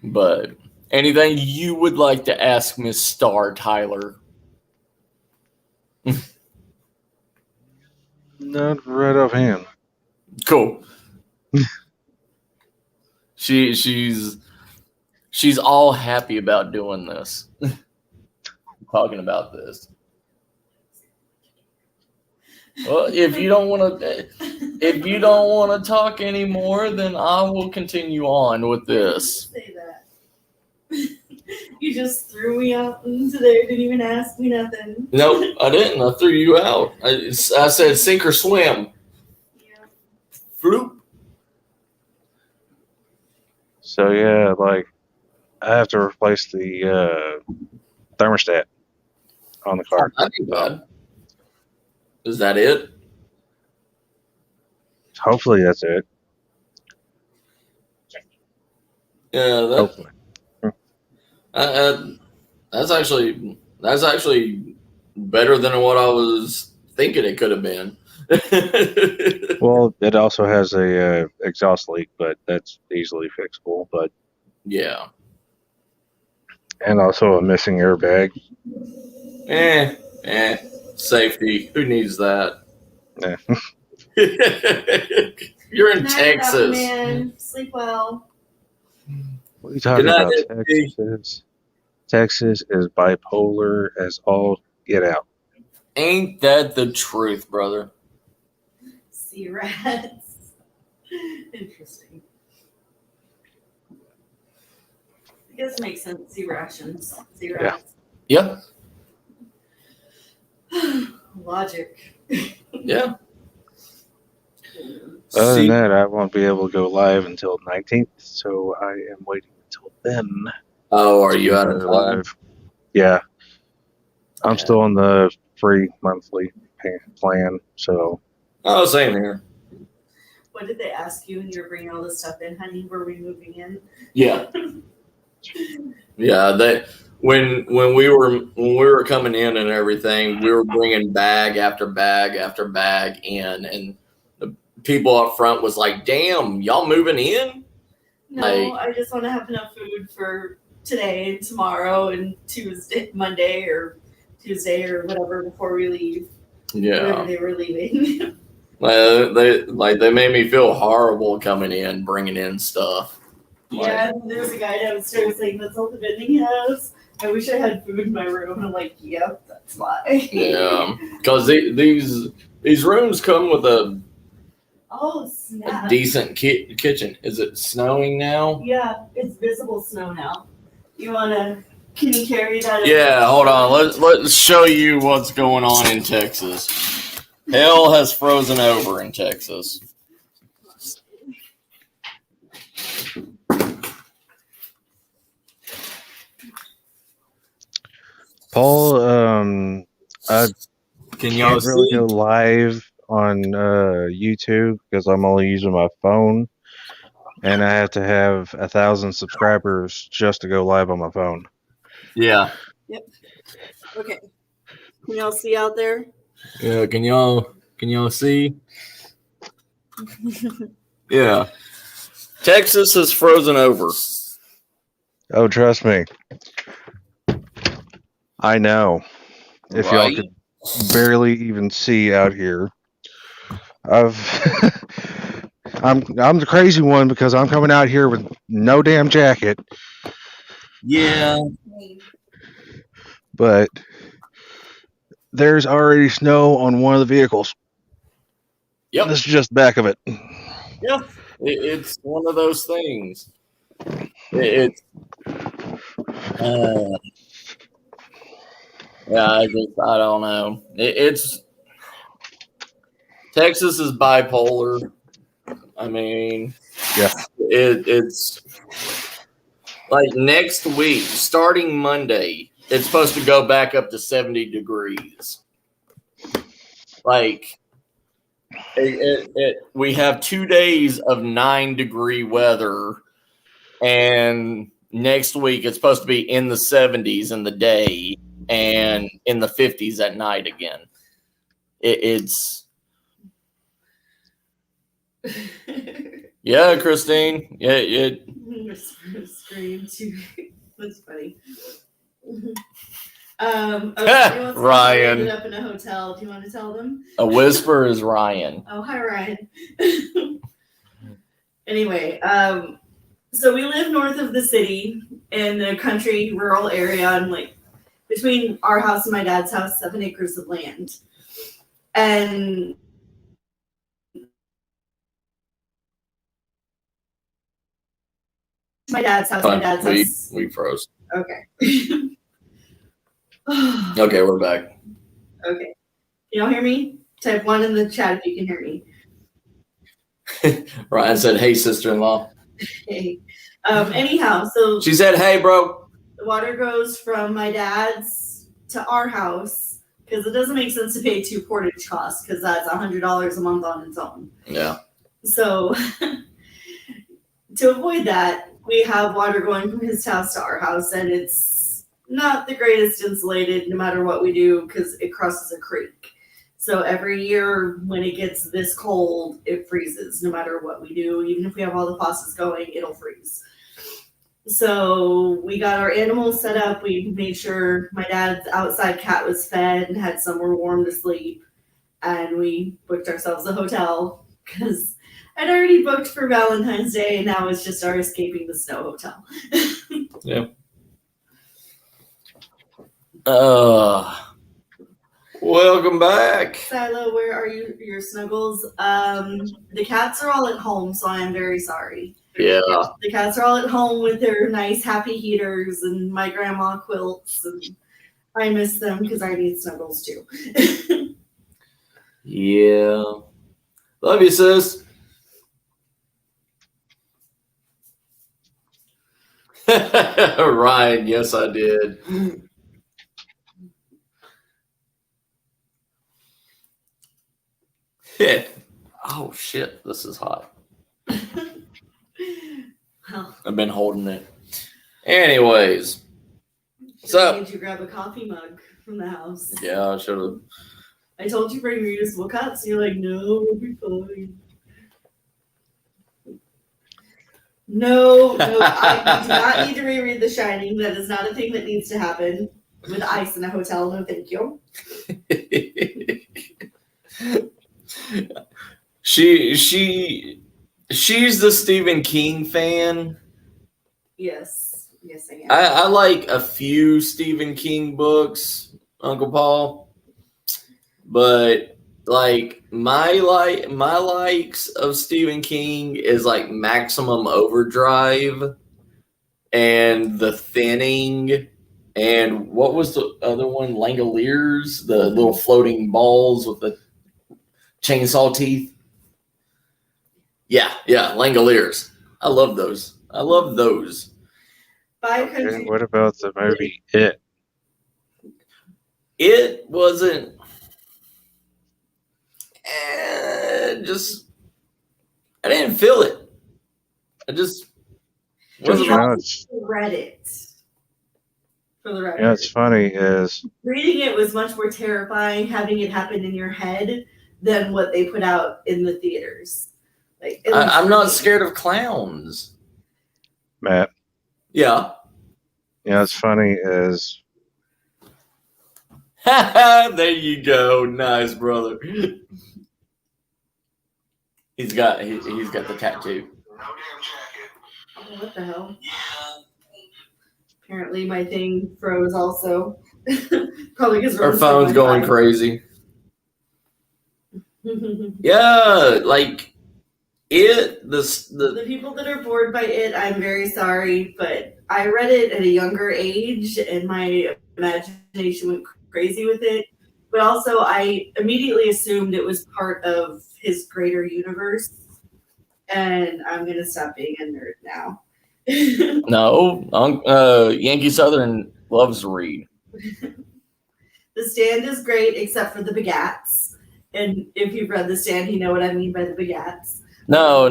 But anything you would like to ask Miss Star Tyler? Not right offhand. Cool. She's all happy about doing this. Talking about this. Well, if you don't want to talk anymore, then I will continue on with this. Say that. You just threw me out into there. Didn't even ask me nothing. Nope, I didn't. I threw you out. I said sink or swim. Yeah. Floop. So yeah, like I have to replace the thermostat on the car. Not too bad. Is that it? Hopefully that's it. Yeah, Hopefully. that's actually better than what I was thinking it could have been. Well, it also has a exhaust leak, but that's easily fixable. But yeah, and also a missing airbag. Safety. Who needs that? Yeah. You're in Night, Texas. man. Sleep well. What are you talking about? Texas is bipolar as all get out. Ain't that the truth, brother? Sea rats. Interesting. I guess it makes sense. Sea rations. Sea rats. Yep. Logic. Yeah. Other than that, I won't be able to go live until 19th, so I am waiting until then. Oh, are you out of live? Yeah. I'm still on the free monthly plan, so. Oh, same here. What did they ask you when you were bringing all this stuff in, honey? Were we moving in? Yeah. Yeah, when we were coming in and everything, we were bringing bag after bag after bag in, and the people up front was like, "Damn, y'all moving in?" No, I just want to have enough food for today and tomorrow and Monday or Tuesday or whatever before we leave. Whenever Yeah, they were leaving. they made me feel horrible coming in, bringing in stuff. Yeah, and there's a guy downstairs saying that's all the vending has. I wish I had food in my room. And I'm like, yep, that's why. Yeah, because these rooms come with a snap. decent kitchen. Is it snowing now? Yeah, it's visible snow now. Can you carry that? Yeah, hold on. Let's show you what's going on in Texas. Hell has frozen over in Texas. Paul, I Can y'all can't really see? go live on YouTube because I'm only using my phone, and I have to have 1,000 subscribers just to go live on my phone. Yeah. Okay. Can y'all see out there? Yeah. Can y'all see? Yeah. Texas is frozen over. Oh, trust me. I know. If y'all Right? could barely even see out here, I'm the crazy one because I'm coming out here with no damn jacket, Yeah. but there's already snow on one of the vehicles. Yep. This is just the back of it. Yeah. It's one of those things. It's. Yeah, I don't know. It's Texas is bipolar. I mean, Yeah. It's like next week, starting Monday, it's supposed to go back up to 70 degrees. Like, we have 2 days of 9-degree weather, and next week it's supposed to be in the 70s in the day and in the 50s at night again. It's yeah, Christine. Yeah. Scream too. That's funny. Okay, Ryan. ended up in a hotel. Do you want to tell them? A whisper is Ryan. Oh, hi, Ryan. Anyway, so we live north of the city in a country rural area, and like between our house and my dad's house, 7 acres of land. And my dad's house. We froze. Okay. Okay, we're back. Okay. Can y'all hear me? Type 1 in the chat if you can hear me. Ryan said, "Hey, sister-in-law." Hey. Anyhow, so she said, "Hey, bro." The water goes from my dad's to our house because it doesn't make sense to pay 2 portage costs because that's $100 a month on its own. Yeah. So to avoid that, we have water going from his house to our house, and it's not the greatest insulated no matter what we do because it crosses a creek. So every year when it gets this cold, it freezes no matter what we do. Even if we have all the faucets going, it'll freeze. So we got our animals set up. We made sure my dad's outside cat was fed and had somewhere warm to sleep. And we booked ourselves a hotel because I'd already booked for Valentine's Day, and now it's just our escaping the snow hotel. Yeah. Welcome back. Silo, where are your snuggles? The cats are all at home, so I am very sorry. Yeah. The cats are all at home with their nice happy heaters and my grandma quilts, and I miss them because I need snuggles too. Yeah. Love you, sis. Ryan, yes, I did. Oh, shit. This is hot. Well, I've been holding it. Anyways, So- made you grab a coffee mug from the house. Yeah, I should have. I told you bring reusable cups. You're like, no, we'll be fine. No, I do not need to reread The Shining. That is not a thing that needs to happen with ice in a hotel. No, thank you. She's the Stephen King fan. Yes, I am. I like a few Stephen King books, Uncle Paul, but like my likes of Stephen King is like Maximum Overdrive and The Thinning, and what was the other one? Langoliers, the little floating balls with the chainsaw teeth. Yeah, Langoliers. I love those. Five Okay, Country. what about the movie It? It wasn't just I didn't feel it. I just wasn't. You know, it's Read it. For the record. you know, it's funny is Reading it was much more terrifying having it happen in your head than what they put out in the theaters. Like I'm not scared of clowns. Matt. Yeah. You know, it's funny is There you go. Nice, brother. He's got the tattoo. What the hell? Apparently my thing froze also. Probably because Our phone's going crazy. Yeah, like the people that are bored by it, I'm very sorry, but I read it at a younger age and my imagination went crazy with it. But also I immediately assumed it was part of his greater universe. And I'm gonna stop being a nerd now. No, Yankee Southern loves to read. The Stand is great except for the Bagats. And if you've read The Stand, you know what I mean by the Bagats. No,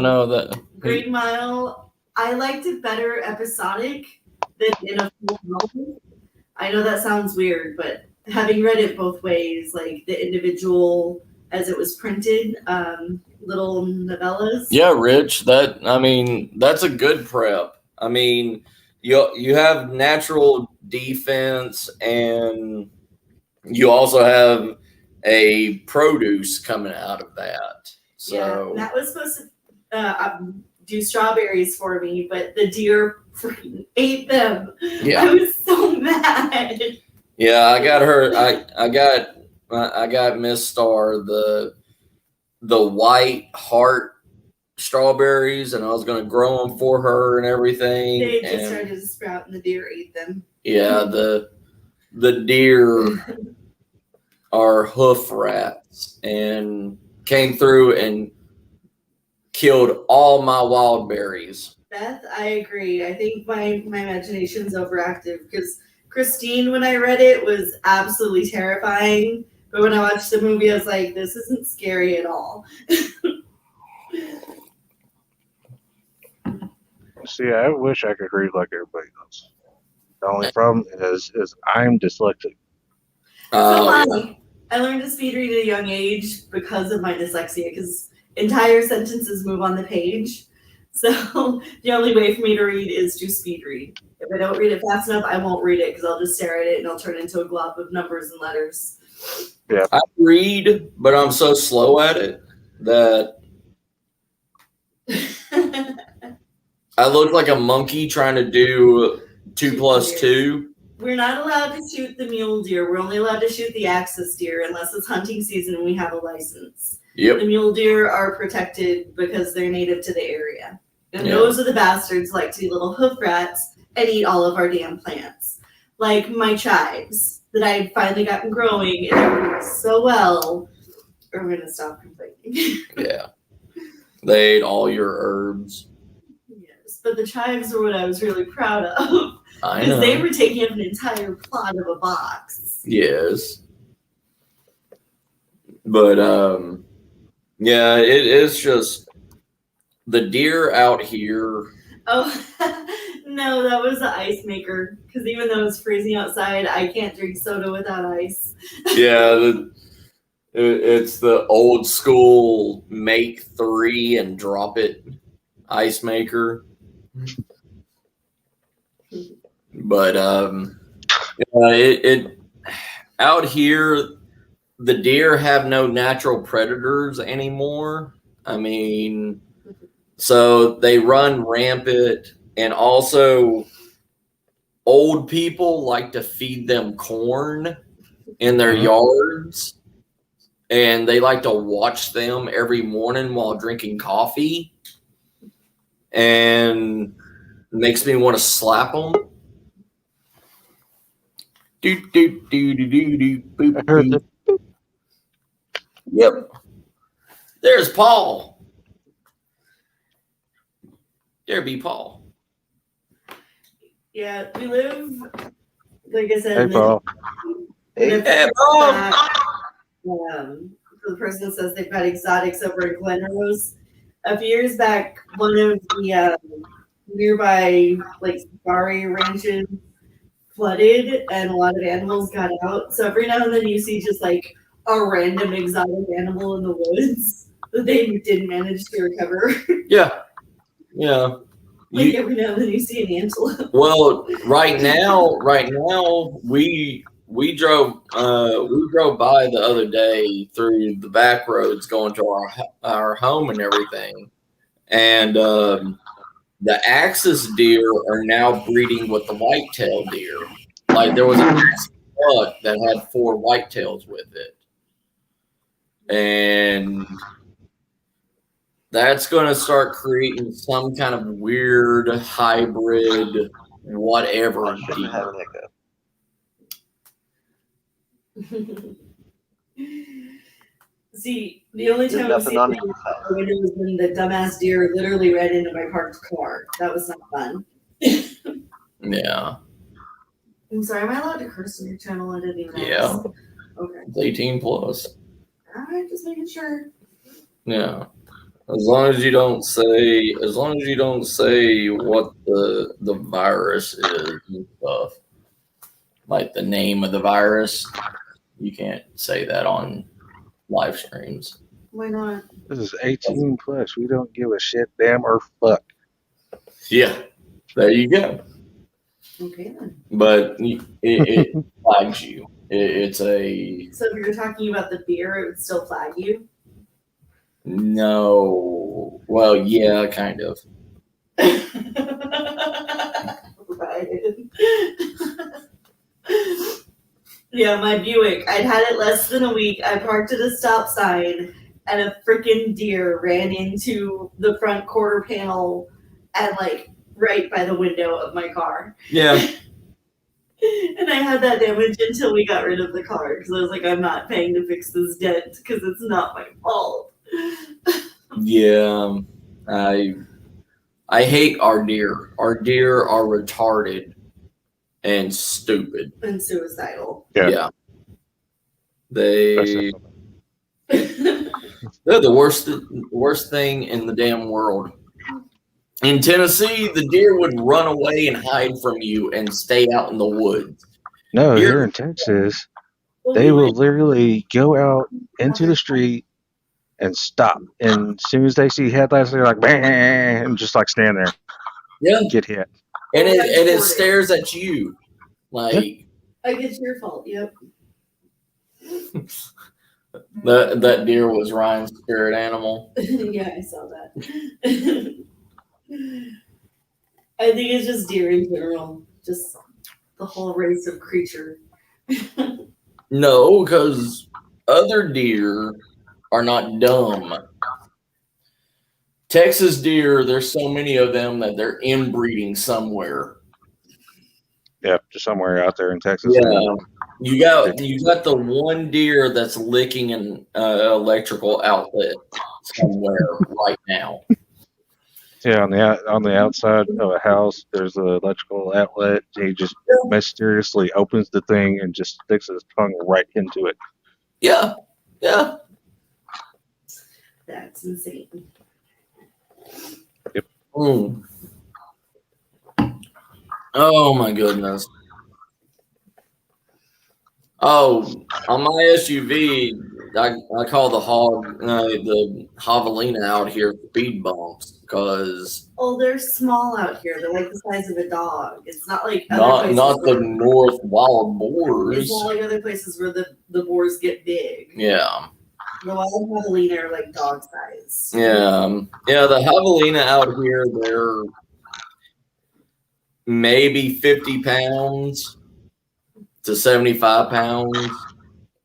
Green Mile, I liked it better episodic than in a full novel. I know that sounds weird, but having read it both ways, like the individual as it was printed, little novellas. Yeah, Rich. That's a good prep. I mean, you have natural defense, and you also have a produce coming out of that. So Yeah, that was supposed to do strawberries for me, but the deer freaking ate them. yeah, I was so mad. yeah. I got her. I got Miss Star the white heart strawberries, and I was going to grow them for her and everything. They just and started to sprout, and the deer ate them. yeah, the deer are hoof rats and came through and killed all my wild berries. Beth, I agree. I think my imagination's overactive because Christine, when I read it, was absolutely terrifying. But when I watched the movie, I was like, this isn't scary at all. see, I wish I could read like everybody else. The only problem is I'm dyslexic. I learned to speed read at a young age because of my dyslexia, because entire sentences move on the page. So the only way for me to read is to speed read. If I don't read it fast enough, I won't read it because I'll just stare at it and it'll turn into a glob of numbers and letters. Yeah. I read, but I'm so slow at it that I look like a monkey trying to do 2 + 2. We're not allowed to shoot the mule deer. We're only allowed to shoot the axis deer unless it's hunting season and we have a license. Yep. The mule deer are protected because they're native to the area. And Yeah. those are the bastards like to be little hoof rats and eat all of our damn plants. Like my chives that I had finally gotten growing and they're doing so well. Or we're gonna stop complaining. Yeah. They ate all your herbs. Yes, but the chives were what I was really proud of. I Because know. they were taking up an entire plot of a box. Yes. But yeah, it is just the deer out here. Oh, No, that was the ice maker. Because even though it's freezing outside, I can't drink soda without ice. Yeah, it's the old school make 3 and drop it ice maker. But it out here, the deer have no natural predators anymore. I mean, so they run rampant, and also old people like to feed them corn in their yards, and they like to watch them every morning while drinking coffee, and makes me want to slap them. Do do do do do do boop, I heard boop. that. Yep. There's Paul. There be Paul. Yeah, we live, like I said, Hey, in the Paul. Hey, Paul. for the person that says they've got exotics over in Glen Rose. A few years back, one of the nearby like safari ranches flooded, and a lot of animals got out. So every now and then you see just like a random exotic animal in the woods that they didn't manage to recover. Yeah. Yeah. Like every now and then you see an antelope. Well, right now, we drove by the other day through the back roads going to our home and everything, and the axis deer are now breeding with the whitetail deer. Like there was an axis buck that had 4 whitetails with it, and that's going to start creating some kind of weird hybrid whatever deer. See, the only time I've seen the window was when the dumbass deer literally ran into my parked car. That was not fun. Yeah. I'm sorry, am I allowed to curse on your channel? I didn't even Yeah. ask. Okay. It's 18 plus. Alright, just making sure. Yeah. As long as you don't say what the virus is and stuff. Like the name of the virus. You can't say that on live streams. Why not? This is 18 plus. We don't give a shit, damn, or fuck. Yeah. There you go. Okay then. But it flags you. It's a So if you're talking about the beer, it would still flag you? no. Well, yeah, kind of. Yeah, my Buick. I'd had it less than a week. I parked at a stop sign, and a freaking deer ran into the front quarter panel and like right by the window of my car. Yeah. And I had that damage until we got rid of the car because I was like, I'm not paying to fix this dent because it's not my fault. Yeah. I hate our deer. Our deer are retarded and stupid. And suicidal. Yeah. They're the worst thing in the damn world. In Tennessee, the deer would run away and hide from you and stay out in the woods. No, here in Texas, they will literally go out into the street and stop. And as soon as they see headlights, they're like, bang, and just like stand there. Yeah. Get hit. And it stares at you. Like like it's your fault, yep. that deer was Ryan's spirit animal. Yeah, I saw that. I think it's just deer in general. Just the whole race of creature. No, because other deer are not dumb. Texas deer, there's so many of them that they're inbreeding somewhere. Yep, just somewhere out there in Texas. Yeah, you got the one deer that's licking an electrical outlet somewhere right now. Yeah, on the outside of a house, there's an electrical outlet. He just mysteriously opens the thing and just sticks his tongue right into it. Yeah, yeah. That's insane. Yep. Mm. Oh my goodness. Oh, on my SUV, I call the javelina out here speed bumps because Oh, they're small out here. They're like the size of a dog. It's not like other not places. not the where- North wild It's boars. not like other places where the boars get big. Yeah, The wild javelina are like dog size. yeah, yeah. The javelina out here, they're maybe 50 pounds to 75 pounds,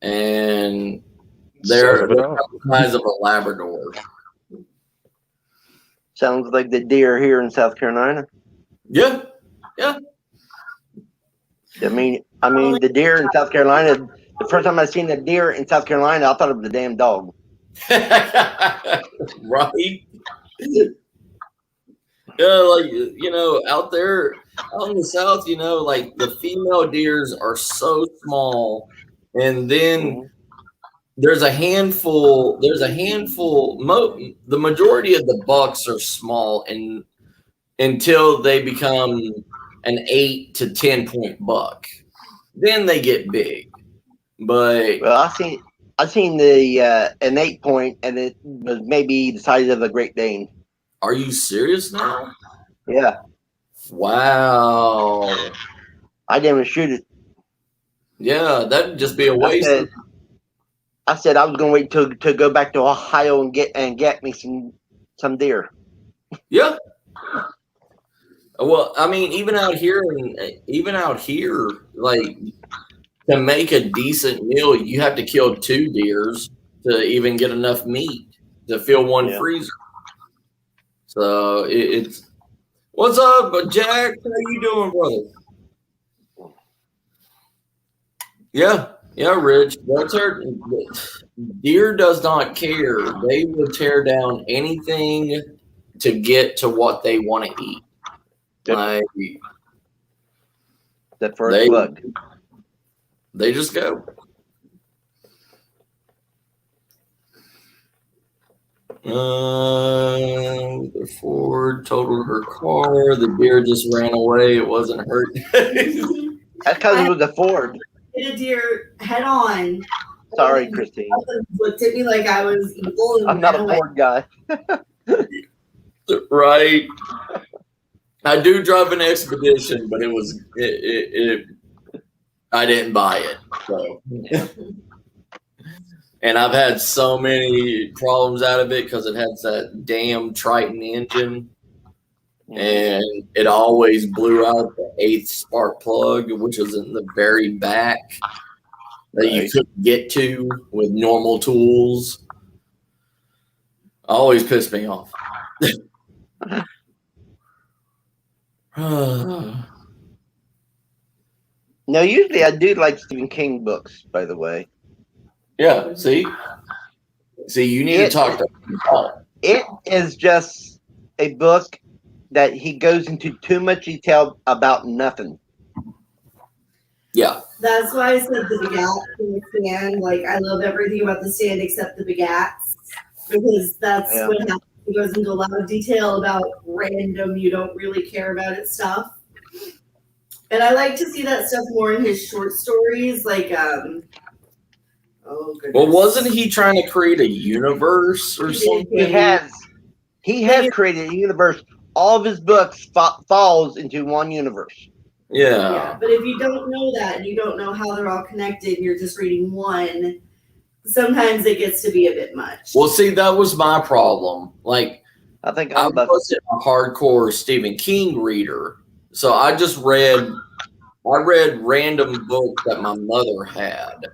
and they're So, the size of a Labrador. Sounds like the deer here in South Carolina. Yeah, yeah. I mean, the deer in South Carolina. The first time I seen a deer in South Carolina, I thought it was a damn dog. Right? Yeah, like out there, out in the South, like the female deers are so small, and then there's a handful. The majority of the bucks are small, and until they become an 8 to 10 point buck, then they get big. But Well, I seen the an 8 point, and it was maybe the size of a Great Dane. are you serious now? Yeah, Wow. I didn't even shoot it. Yeah, that'd just be a I waste. said I was gonna wait to go back to Ohio and get me some deer. Yeah. Well, I mean, even out here, like to make a decent meal, you have to kill 2 deers to even get enough meat to fill one Yeah. freezer. So it's what's up, Jack? How you doing, brother? Yeah, Rich. Deer does not care. They will tear down anything to get to what they want to eat. Yep. Like The first bug. they just go. The Ford totaled her car. The deer just ran away. It wasn't hurt. That's because it was a Ford. Hit a deer head on. Sorry, Christine. Looked at me like I was evil. And I'm not a ran away. Ford guy. Right. I do drive an Expedition, but I didn't buy it. So. And I've had so many problems out of it because it has that damn Triton engine. And it always blew out the 8th spark plug, which was in the very back that you couldn't get to with normal tools. Always pissed me off. No, usually I do like Stephen King books, by the way. Yeah, see, you need to talk to Paul. It is just a book that he goes into too much detail about nothing. Yeah. That's why I said the Bagats in the Stand. Like, I love everything about the Stand except the Bagats. Because that's what happens. He goes into a lot of detail about random, you don't really care about it stuff. And I like to see that stuff more in his short stories. Like, oh, goodness. Well, wasn't he trying to create a universe or something? He has created a universe. All of his books falls into one universe. Yeah. But if you don't know that and you don't know how they're all connected and you're just reading one, sometimes it gets to be a bit much. Well, see, that was my problem. Like, I think I wasn't a hardcore Stephen King reader, so I just read random books that my mother had,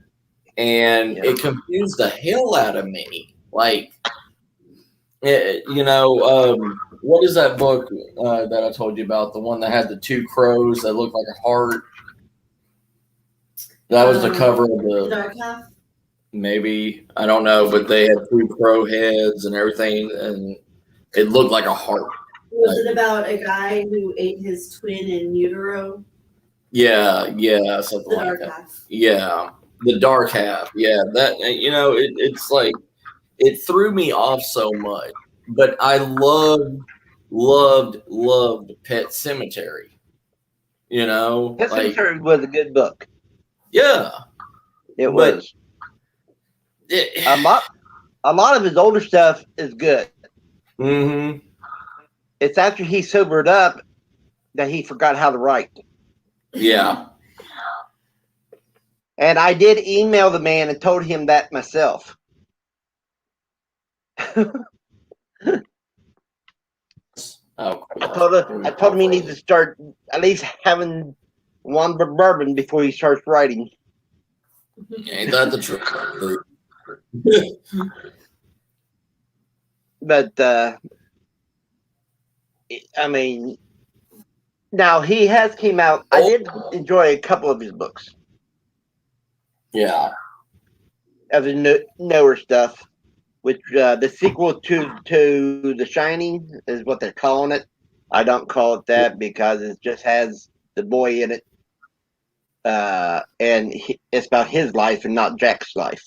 and it confused the hell out of me. Like, what is that book that I told you about? The one that had the 2 crows that looked like a heart. That was the cover of the Dark Half? Maybe, I don't know, but they had 2 crow heads and everything, and it looked like a heart. Was it about a guy who ate his twin in utero? Yeah, something like that. Half. Yeah, the dark half. Yeah, that it's like it threw me off so much. But I loved Pet Cemetery. You know, Pet like Cemetery was a good book. yeah, It but was. A lot of his older stuff is good. Mm-hmm. It's after he sobered up that he forgot how to write. Yeah. And I did email the man and told him that myself. Oh, I told him he needs to start at least having one bourbon before he starts writing. Ain't that the truth? But I mean, now he has came out. I did enjoy a couple of his books. Yeah. Of his newer stuff, which the sequel to The Shining is what they're calling it. I don't call it that because it just has the boy in it, and it's about his life and not Jack's life.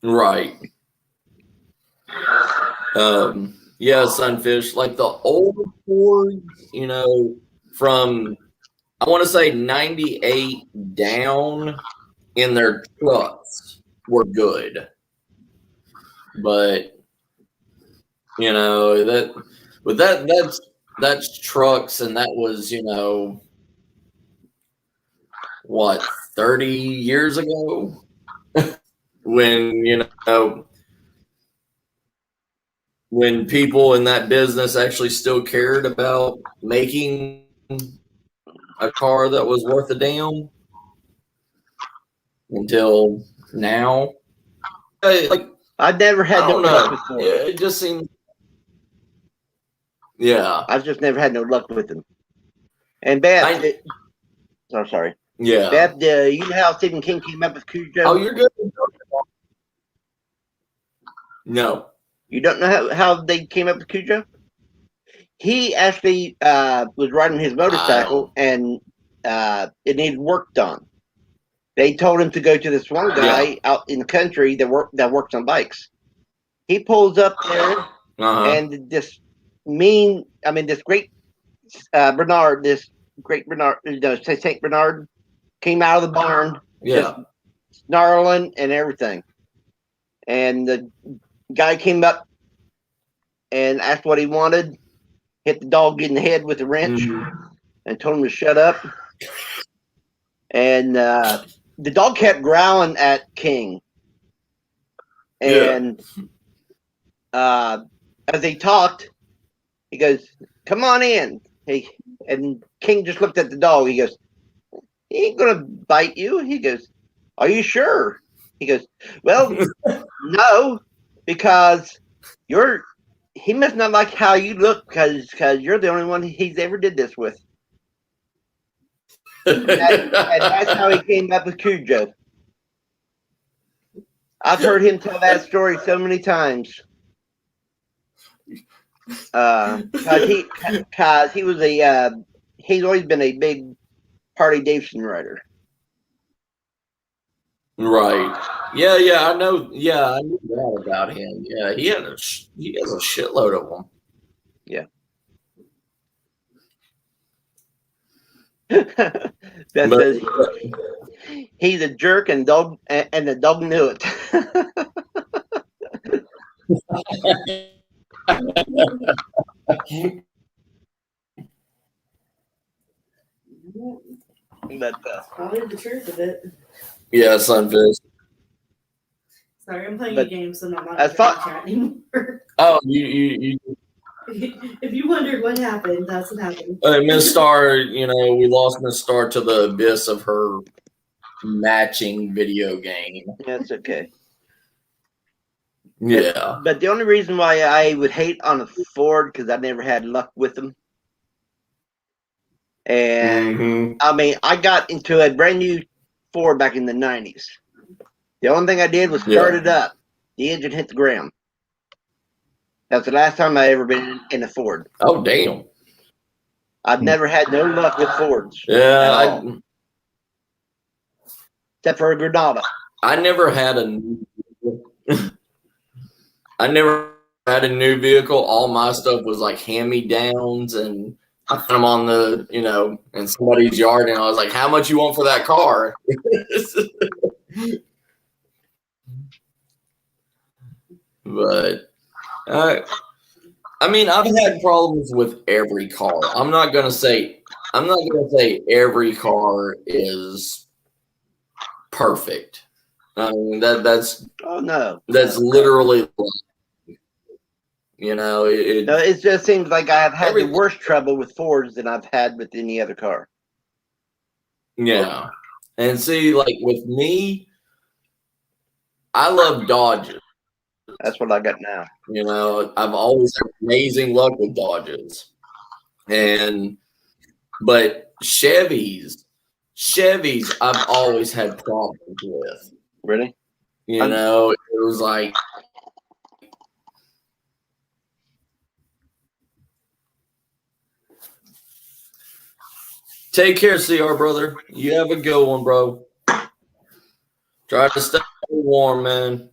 Right. Yeah, Sunfish, like the old Fords, you know, from I want to say 98 down in their trucks were good. But you know, that's trucks, and that was, you know, what, 30 years ago? When, you know, when people in that business actually still cared about making a car that was worth a damn until now. Like, I've never had I no don't luck know. with Ford. It just seems, yeah. I've just never had no luck with them. And Beth, I'm sorry. Yeah. Beth, you know how Stephen King came up with Cujo? Oh, you're good. No. You don't know how they came up with Cujo? He actually was riding his motorcycle and it needed work done. They told him to go to this one guy out in the country that works on bikes. He pulls up there, and this great Saint Bernard came out of the barn, just snarling and everything. And the guy came up and asked what he wanted, hit the dog in the head with a wrench, and told him to shut up. And the dog kept growling at King. And as they talked, he goes, "Come on in." And King just looked at the dog. He goes, "He ain't gonna bite you." He goes, "Are you sure?" He goes, "Well, no, because he must not like how you look because you're the only one he's ever did this with." And that's how he came up with Cujo. I've heard him tell that story so many times. Cause he was he's always been a big Harley Davidson rider. Right. Yeah, I know. Yeah, I knew that about him. Yeah, he has a shitload of them. Yeah. That says he's a jerk and the dog knew it. But probably the truth of it. Yeah, Sunfish. Sorry, I'm playing a game, so I'm not as far chat anymore. Oh, you If you wondered what happened, that's what happened. Miss Star, you know, we lost Miss Star to the abyss of her matching video game. That's okay. Yeah. But the only reason why I would hate on a Ford because I never had luck with them. And I mean, I got into a brand new Ford back in the 90s. The only thing I did was start it up. The engine hit the ground. That's the last time I ever been in a Ford. Oh, damn. I've never had no luck with Fords. Yeah, except for a Granada. I never had a had a new vehicle, all my stuff was like hand-me-downs, and I found them on the, in somebody's yard, and I was like, how much you want for that car? But, I mean, I've had problems with every car. I'm not gonna say every car is perfect. I mean, that's literally, it just seems like I've had the worst trouble with Fords than I've had with any other car. Yeah. And see, like with me, I love Dodges. That's what I got now. I've always had amazing luck with Dodges. But Chevys, I've always had problems with. Really? It was like, take care, CR brother. You have a good one, bro. Try to stay warm, man.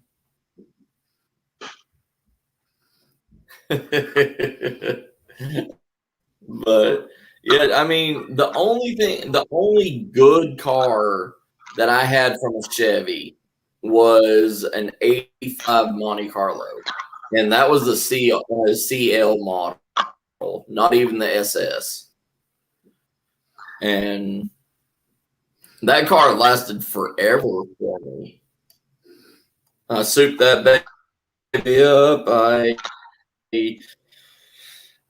But yeah, I mean, the only good car that I had from a Chevy was an 85 Monte Carlo, and that was the CL model, not even the SS. And that car lasted forever for me. I souped that baby up.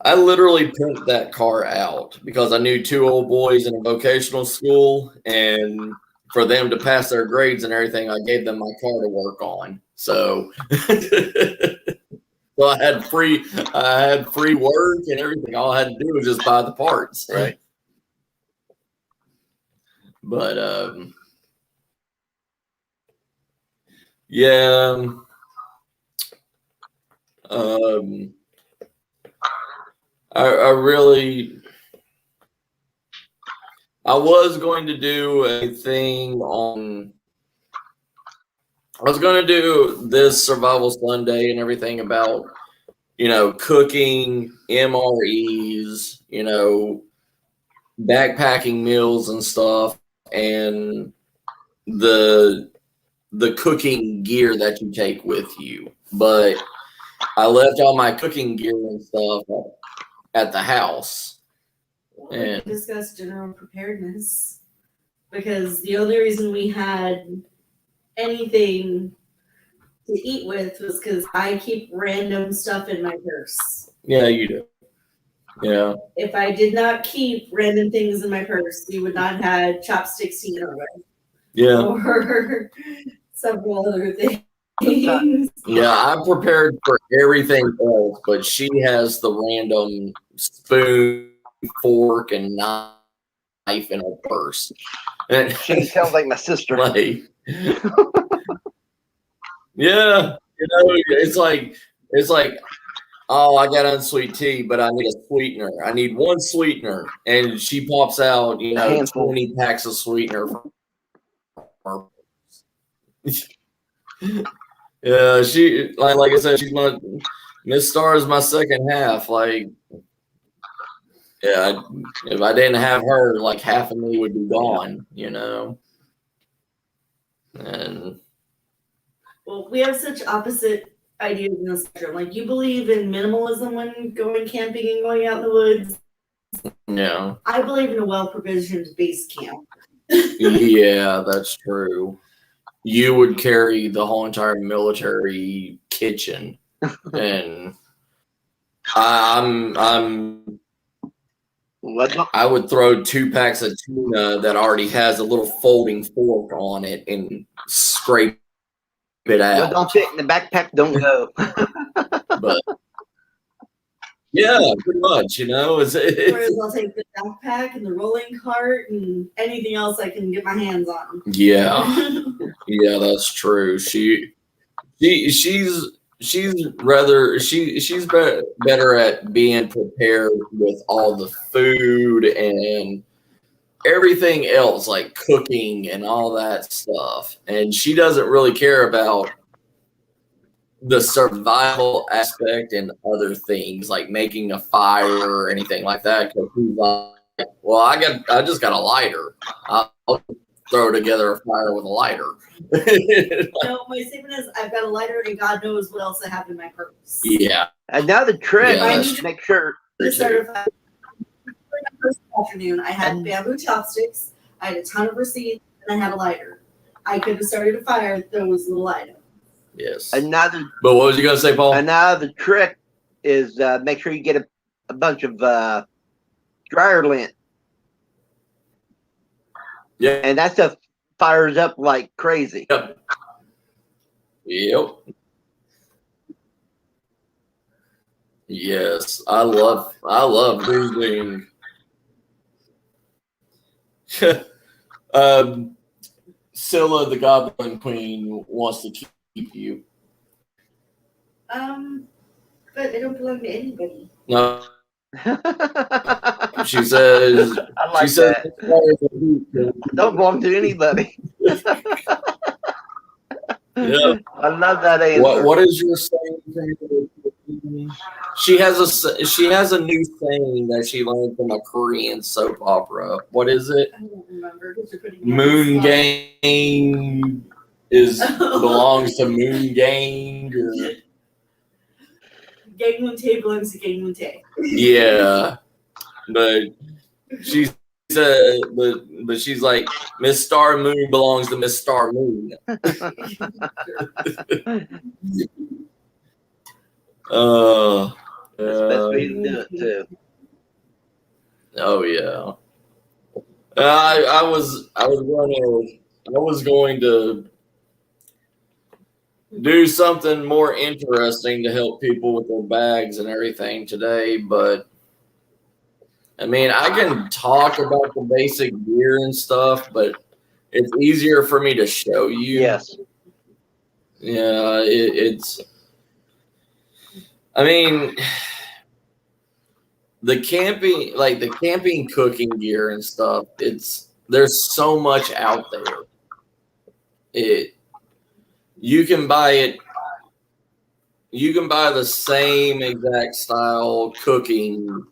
I literally pimped that car out because I knew two old boys in a vocational school, and for them to pass their grades and everything, I gave them my car to work on. So, so I had free work and everything. All I had to do was just buy the parts. Right. But yeah. I was going to do a thing on. I was going to do this Survival Sunday and everything about, cooking, MREs, backpacking meals and stuff, and the cooking gear that you take with you. But I left all my cooking gear and stuff at the house. And we discussed general preparedness, because the only reason we had anything to eat with was because I keep random stuff in my purse. Yeah, you do. Yeah. If I did not keep random things in my purse, we would not have chopsticks to eat with. Yeah. Or several other things. Yeah, I prepared for everything else, but she has the random spoon, fork, and knife in her purse. And she sounds like my sister. Like, yeah, it's like, oh, I got unsweet tea, but I need a sweetener. I need one sweetener, and she pops out, 20 packs of sweetener from her. Yeah, she like I said, she's my Miss Star is my second half. Like, yeah, if I didn't have her, like half of me would be gone, And well, we have such opposite ideas in the spectrum. Like, you believe in minimalism when going camping and going out in the woods. Yeah, I believe in a well-provisioned base camp. Yeah, that's true. You would carry the whole entire military kitchen, and I would throw 2 packs of tuna that already has a little folding fork on it and scrape it out. What don't fit in the backpack don't go. But yeah, pretty much, Whereas I'll take the backpack and the rolling cart and anything else I can get my hands on. Yeah, yeah, that's true. She's better at being prepared with all the food and everything else, like cooking and all that stuff. And she doesn't really care about the survival aspect and other things like making a fire or anything like that. Because he's like, well, I just got a lighter. I'll throw together a fire with a lighter. No, my statement is I've got a lighter and God knows what else I have in my purse. Yeah. And now the trick Yeah, is to make sure. To start a fire. First afternoon, I had bamboo chopsticks, I had a ton of receipts, and I had a lighter. I could have started a fire with those little items. Yes. And now the, But what was you gonna say, Paul? and now the trick is make sure you get a bunch of dryer lint. Yeah. And that stuff fires up like crazy. Yep. Yes, I love losing. Scylla, the Goblin Queen, wants to keep you. But they don't belong to anybody. No, she says. I like She says. that. Don't belong to anybody. Yeah. I love that answer. What is your saying? She has a new saying that she learned from a Korean soap opera. What is it? I don't remember. Moon Gang belongs to Moon Gang. Or... Gangmunte belongs to Gangmunte. Yeah, but she said, but she's like, Miss Star Moon belongs to Miss Star Moon. That's the best way to do it too. Oh yeah. I was going to do something more interesting to help people with their bags and everything today, but I mean, I can talk about the basic gear and stuff, but it's easier for me to show you. Yes. Yeah, it's. I mean, the camping cooking gear and stuff. There's so much out there. You can buy it. You can buy the same exact style cooking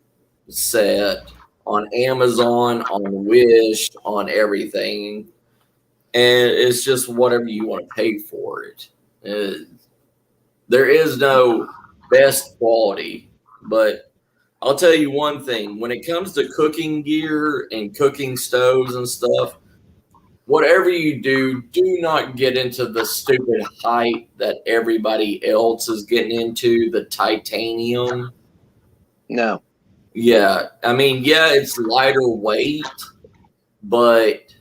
set on Amazon, on Wish, on everything, and it's just whatever you want to pay for it. There is no best quality, but I'll tell you one thing: when it comes to cooking gear and cooking stoves and stuff, whatever you do not get into the stupid hype that everybody else is getting into, the titanium. No. Yeah, I mean, yeah, it's lighter weight, but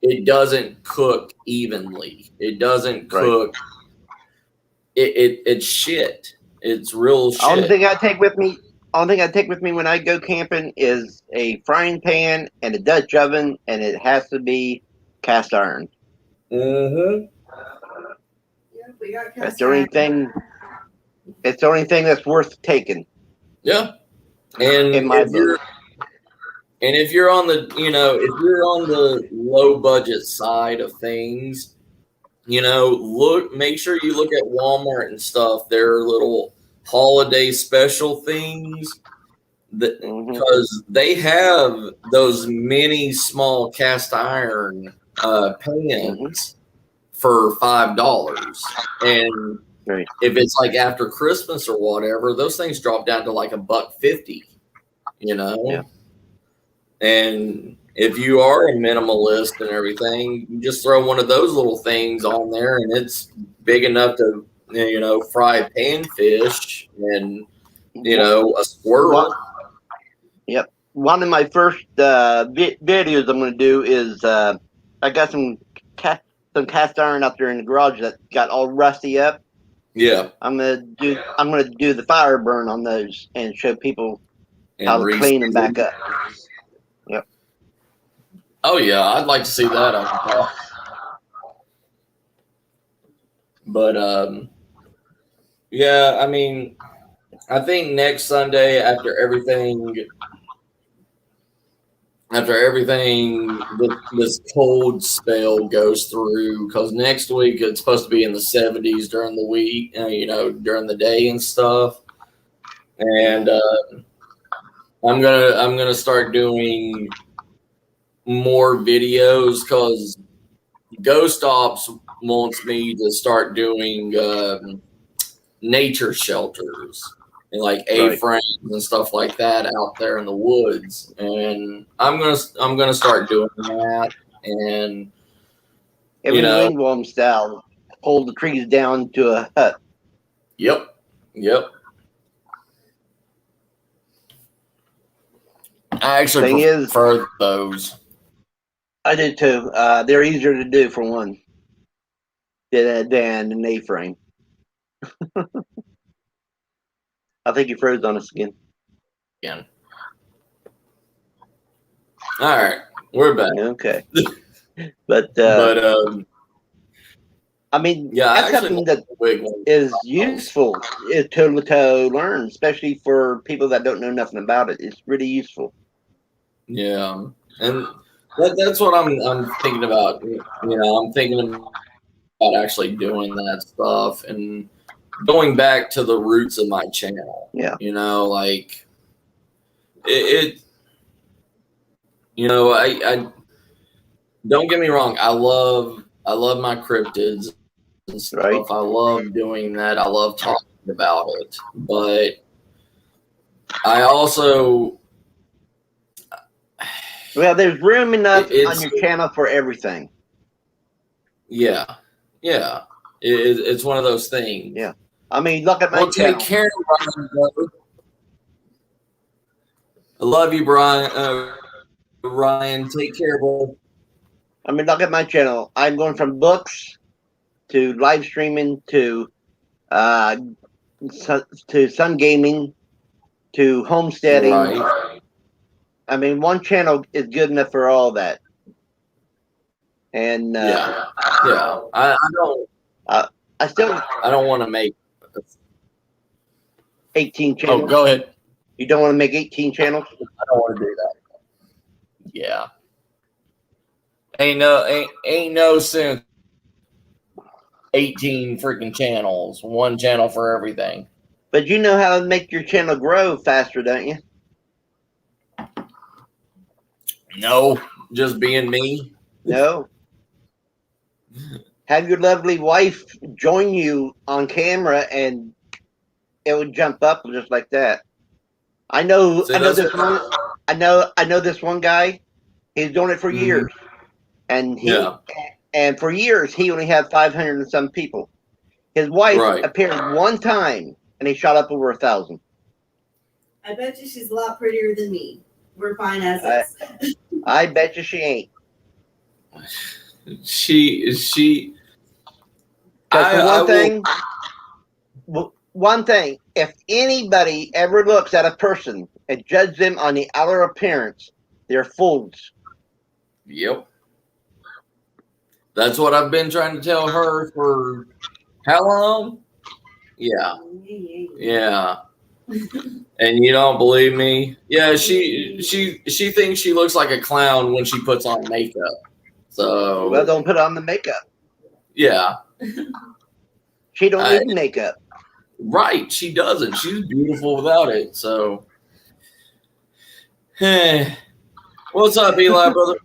it doesn't cook evenly. It doesn't cook. It's shit. It's real shit. Only thing I take with me when I go camping is a frying pan and a Dutch oven, and it has to be cast iron. Mm-hmm. Yeah, we got cast That's the only thing. It's the only thing that's worth taking. Yeah. And if you're on the low budget side of things, make sure you look at Walmart and stuff. Their little holiday special things because they have those mini small cast iron pans for $5. And if it's like after Christmas or whatever, those things drop down to like $1.50, Yeah. And if you are a minimalist and everything, you just throw one of those little things on there and it's big enough to, fry panfish and, a squirrel. Yep. One of my first videos I'm going to do is I got some cast iron out there in the garage that got all rusty up. Yeah. I'm gonna do the fire burn on those and show people how to clean them back up. Yep. Oh yeah, I'd like to see that. But yeah, I mean, I think next Sunday after everything after everything this cold spell goes through, because next week it's supposed to be in the 70s during the week, during the day and stuff. And I'm gonna start doing more videos because Ghost Ops wants me to start doing nature shelters and like A-frames and stuff like that out there in the woods, and I'm gonna start doing that. And Every wingworm style, hold the trees down to a hut. Yep. I actually prefer those. I do too. They're easier to do for one than an A-frame. I think you froze on us again. Again. All right, we're back. Okay, but I mean, that's something that is useful to learn, especially for people that don't know nothing about it. It's really useful. Yeah, and that's what I'm thinking about. I'm thinking about actually doing that stuff and going back to the roots of my channel. Yeah. Like I don't get me wrong. I love my cryptids and stuff. Right. I love doing that. I love talking about it, but I also there's room enough on your channel for everything. Yeah. It's one of those things. Yeah. I mean, look at my channel. Take care, Ryan. I love you, Brian. Ryan, take care, bro. I mean, look at my channel. I'm going from books to live streaming to sun gaming to homesteading. Right. I mean, one channel is good enough for all that. And yeah. I don't want to make 18 channels. Oh, go ahead. You don't want to make 18 channels? I don't want to do that. Yeah. Ain't no sense. 18 freaking channels, one channel for everything. But you know how to make your channel grow faster, don't you? No, just being me. No. Have your lovely wife join you on camera, and it would jump up just like that. I know this one guy. He's doing it for years, and and for years he only had 500 and some people. His wife appeared one time, and he shot up over 1,000. I bet you she's a lot prettier than me. We're fine as is. I bet you she ain't. One thing, if anybody ever looks at a person and judges them on the outer appearance, they're fools. Yep. That's what I've been trying to tell her for how long? Yeah. And you don't believe me? Yeah, she thinks she looks like a clown when she puts on makeup. So don't put on the makeup. Yeah. She don't need makeup. Right, she doesn't. She's beautiful without it. So what's up, Eli, brother?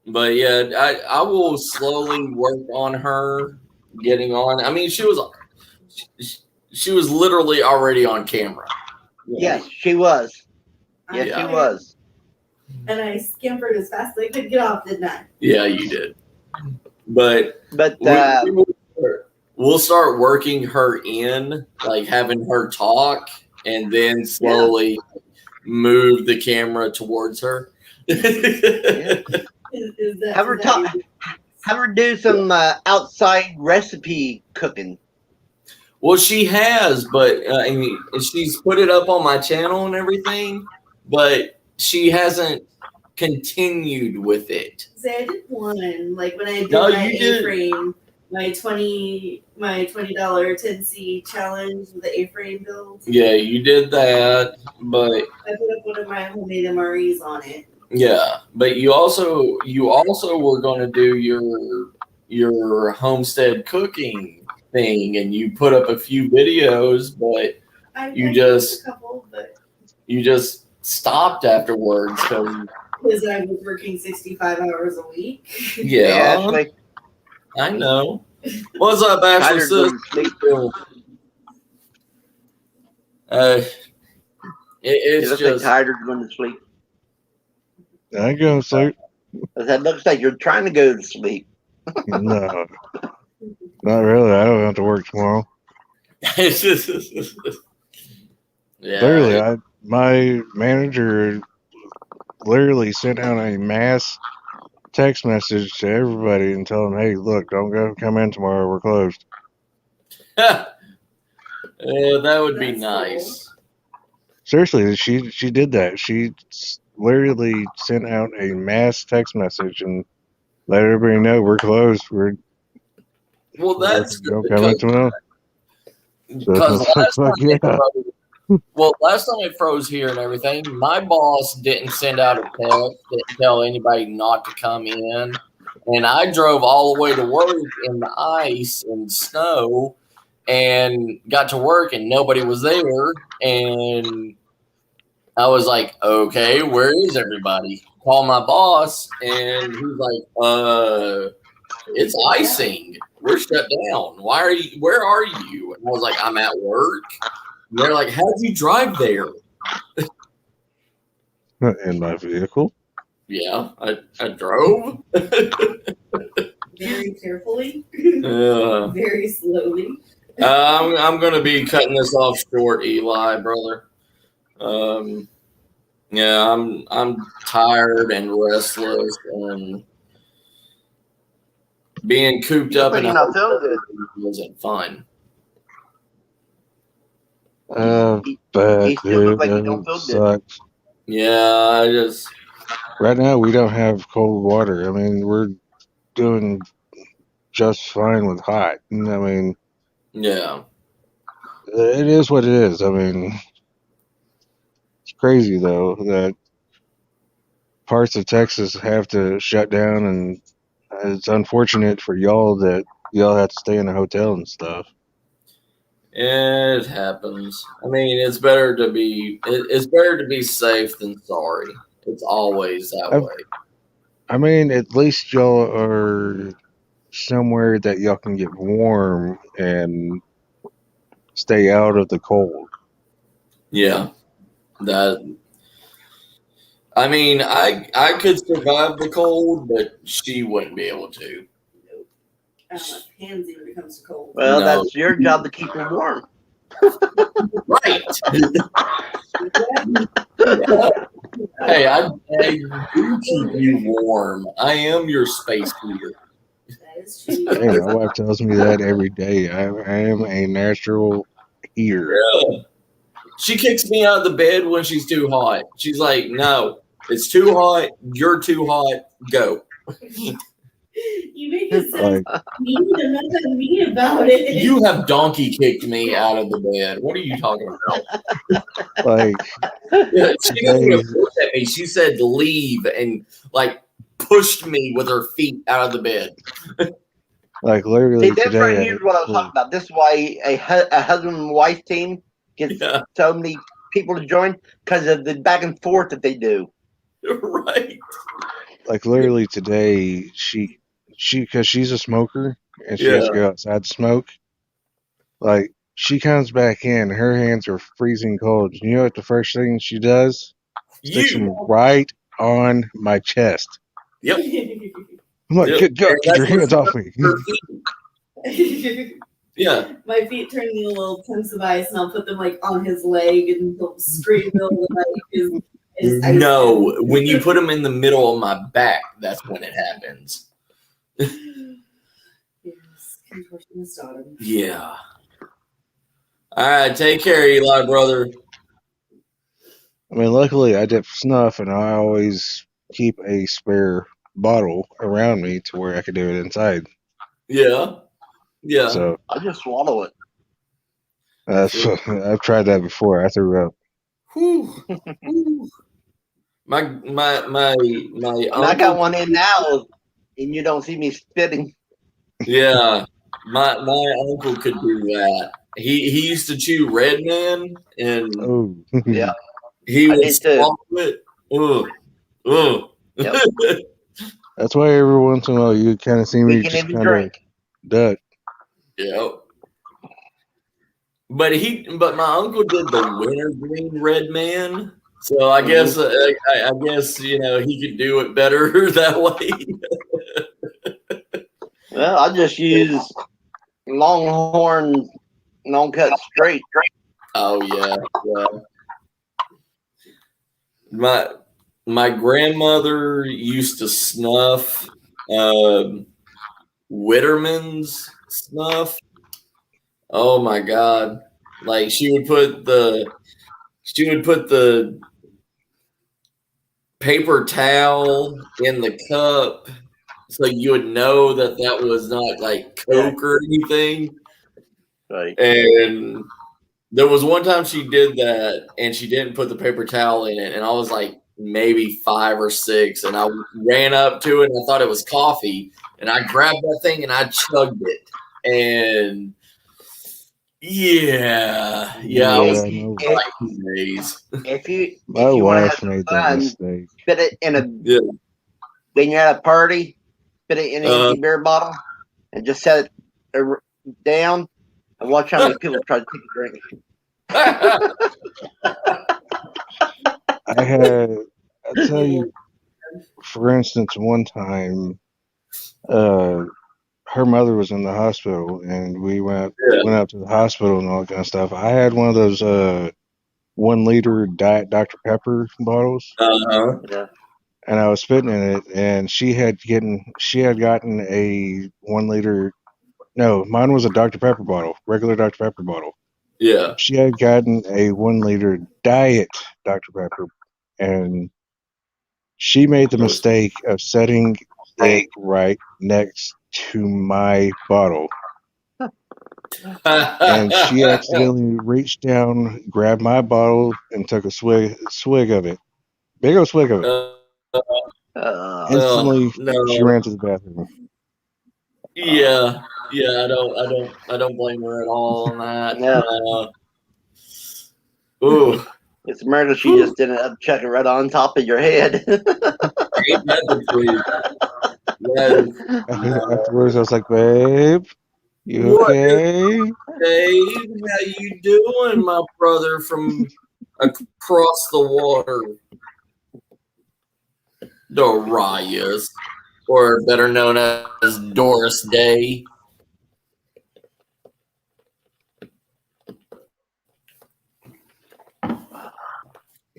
But yeah, I will slowly work on her getting on. I mean, she was literally already on camera. Yes, she was. Yes, she was. And I scampered as fast as I could get off, didn't I? Yeah, you did. But we'll start working her in, like having her talk, and then slowly move the camera towards her. Have her do some outside recipe cooking. Well, she has, but I mean, she's put it up on my channel and everything, but she hasn't continued with it. See, I did one, like when I did my A-frame my $20 10C challenge with the A-frame build. Yeah, you did that, but I put up one of my homemade MREs on it. yeah, but you also were going to do your homestead cooking thing, and you put up a few videos, but I you did just a couple, but you just stopped afterwards. because I was working 65 hours a week. Hey, Yeah, Ashley. I know. What's up, Ashley? Tyler's going to sleep. It It's looks just like Tyler's going to sleep. I go to sleep. That looks like you're trying to go to sleep. No, not really. I don't have to work tomorrow. it's just yeah. Literally, my manager literally sent out a mass text message to everybody and tell them, "Hey, look, don't come in tomorrow. We're closed." That would be That's nice. Seriously, she did that. She literally sent out a mass text message and let everybody know we're closed. Well, that's don't come in tomorrow. because So last fuck time yeah. last time it froze here and everything, my boss didn't send out a text, didn't tell anybody not to come in, and I drove all the way to work in the ice and snow, and got to work and nobody was there, and I was like, okay, where is everybody? Call my boss, and he's like, it's icing. We're shut down. Where are you? And I was like, I'm at work. And they're like, how'd you drive there? In my vehicle. Yeah, I drove. Very carefully, Uh, very slowly. I'm gonna be cutting this off short, Eli, brother. Yeah, I'm tired and restless, and being cooped You up look in like a you're not feeling hotel good. wasn't fun. But You still look like you it don't feel good. sucks. Yeah, I just Right now, we don't have cold water. I mean, we're doing just fine with hot. I mean, yeah. it is what it is. I mean, it's crazy though that parts of Texas have to shut down, and it's unfortunate for y'all that y'all have to stay in a hotel and stuff. It happens. I mean, it's better to be safe than sorry. It's always that I've- way. I mean, at least y'all are somewhere that y'all can get warm and stay out of the cold. Yeah. That I mean, I could survive the cold, but she wouldn't be able to. I'm a pansy when it comes to cold. Well, No. that's your job to keep her warm. Right. Hey, I do keep you warm. I am your space heater. That is true. Hey, my wife tells me that every day. I am a natural heater. Yeah. She kicks me out of the bed when she's too hot. She's like, no, it's too hot. You're too hot. Go. You make it sound Like, mean. I'm not that mean about it. You have donkey kicked me out of the bed. What are you talking about? like Yeah, she didn't even today, look at me. She said leave and like pushed me with her feet out of the bed. like See, literally this today. right here is what I was talking about. This is why a husband and wife team gets Yeah. so many people to join because of the back and forth that they do. Right. Like literally today, she because she's a smoker and she has to go outside to smoke. Like she comes back in, her hands are freezing cold. You know what the first thing she does? Sticks them right on my chest. Yep. I'm like, Yep. get your hands off me. Her feet. Yeah. My feet turn into little chunks of ice, and I'll put them like on his leg, and he'll scream in the middle of the night. No, when you put them in the middle of my back, that's when it happens. Yes, contortionist daughter. Yeah. All right, take care, Eli, brother. I mean, luckily I dip snuff, and I always keep a spare bottle around me to where I could do it inside. Yeah. Yeah. So I just swallow it. I've tried that before. I threw up. Whew. Whew. My And I got uncle. one in now, and you don't see me spitting. Yeah, my uncle could do that. He used to chew Red Man, and Oh, Yeah, he I would did too. swallow it. Ugh, ugh. Yep. that's why every once in a while you kind of see me We can just even kind of drink. duck. Yep. But my uncle did the wintergreen Red Man, so I guess I guess he could do it better that way. Well, I just use Longhorn, long cut straight. Oh yeah, yeah. My grandmother used to snuff Witterman's snuff. Oh my god! Like she would put the paper towel in the cup, so you would know that was not like Coke or anything. Right. And there was one time she did that, and she didn't put the paper towel in it, and I was like maybe 5 or 6, and I ran up to it, and I thought it was coffee, and I grabbed that thing and I chugged it, and yeah, I was Yeah, like 2 days. If you my want to have wife some made that fun, mistake. spit it in a Yeah. when you're at a party, spit it in an empty beer bottle, and just set it down, and watch how many people try to take a drink. I'll tell you, for instance, one time, her mother was in the hospital, and we went out to the hospital and all that kind of stuff. I had one of those 1 liter Diet Dr Pepper bottles, Yeah. and I was spitting in it, and she had gotten a 1 liter. No, mine was a Dr Pepper bottle, regular Dr Pepper bottle. Yeah. She had gotten a 1 liter Diet Dr Pepper, and she made the mistake of setting it right next to my bottle. And she accidentally reached down, grabbed my bottle, and took a swig of it. Big old swig of it. Instantly, she ran to the bathroom. Yeah, I don't blame her at all on that. No. Ooh, It's murder she just didn't chuck it right on top of your head. ain't that the truth? That Afterwards, I was like, "Babe, you What okay?" Dave, how you doing, my brother from across the water? Darius, or better known as Doris Day.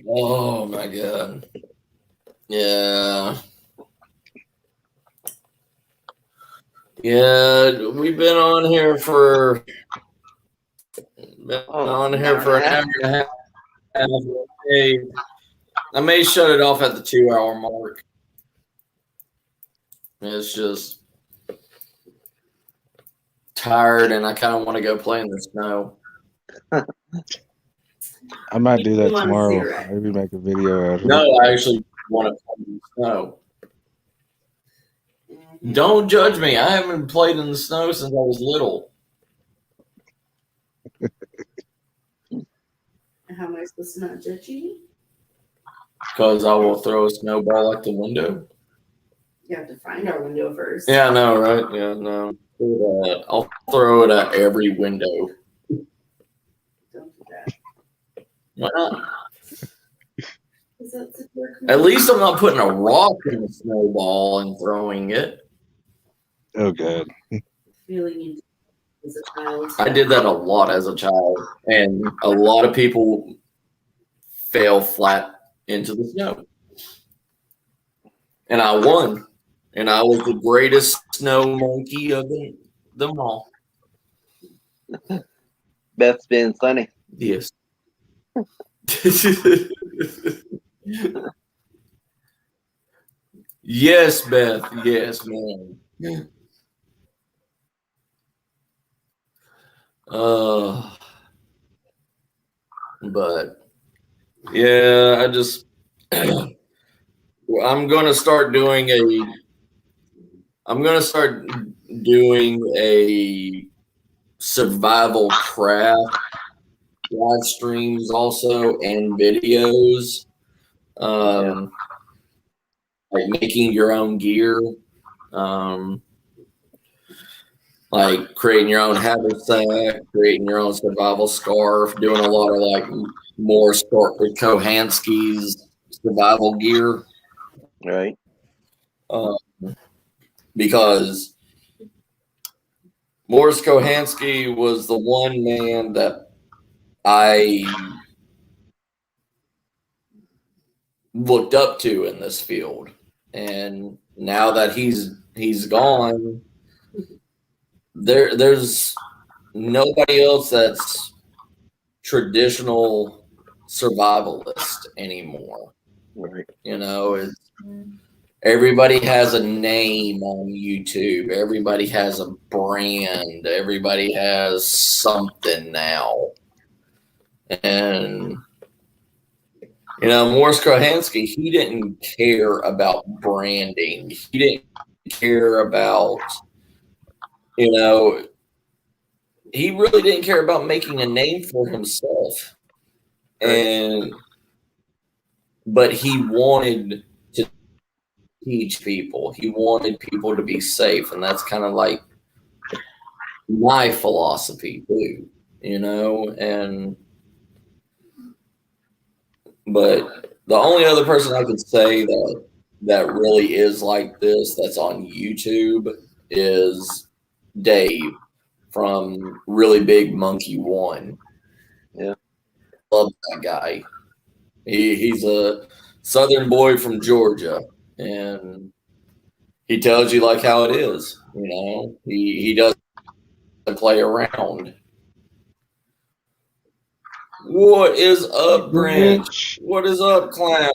Oh my god. Yeah. Yeah, we've been on here for an hour and a half. I may shut it off at the 2-hour mark. It's just tired, and I kind of want to go play in the snow. I might do that You want a tomorrow. cigarette? Maybe make a video out of it. No, I actually want to play in the snow. Don't judge me. I haven't played in the snow since I was little. How am I supposed to not judge you? Because I will throw a snowball at the window. You have to find our window first. Yeah, I know, right? Yeah, no. I'll throw it at every window. Don't do that. Why not? That's a jerk. At least I'm not putting a rock in the snowball and throwing it. Oh god. Feeling you as a child. I did that a lot as a child, and a lot of people fell flat into the snow. And I won. And I was the greatest snow monkey of them all. Beth's being funny. Yes. Yes, Beth. Yes, man. But yeah, I'm gonna start doing a survival craft live streams also and videos. Like making your own gear. Like creating your own haversack, creating your own survival scarf, doing a lot of like Morris Kohansky's survival gear. Right. Because Morris Kohansky was the one man that I looked up to in this field. And now that he's gone, there's nobody else that's traditional survivalist anymore. Right. You know, everybody has a name on YouTube. Everybody has a brand. Everybody has something now. And you know, Morris Kohansky, he didn't care about branding. He didn't care about, you know, he really didn't care about making a name for himself. But he wanted to teach people. He wanted people to be safe. And that's kind of like my philosophy too, you know, but the only other person I could say that really is like this that's on YouTube is Dave from Really Big Monkey One. Yeah. Love that guy. He's a Southern boy from Georgia, and he tells you like how it is. You know, he doesn't play around. What is up, Grinch? What is up, Clown?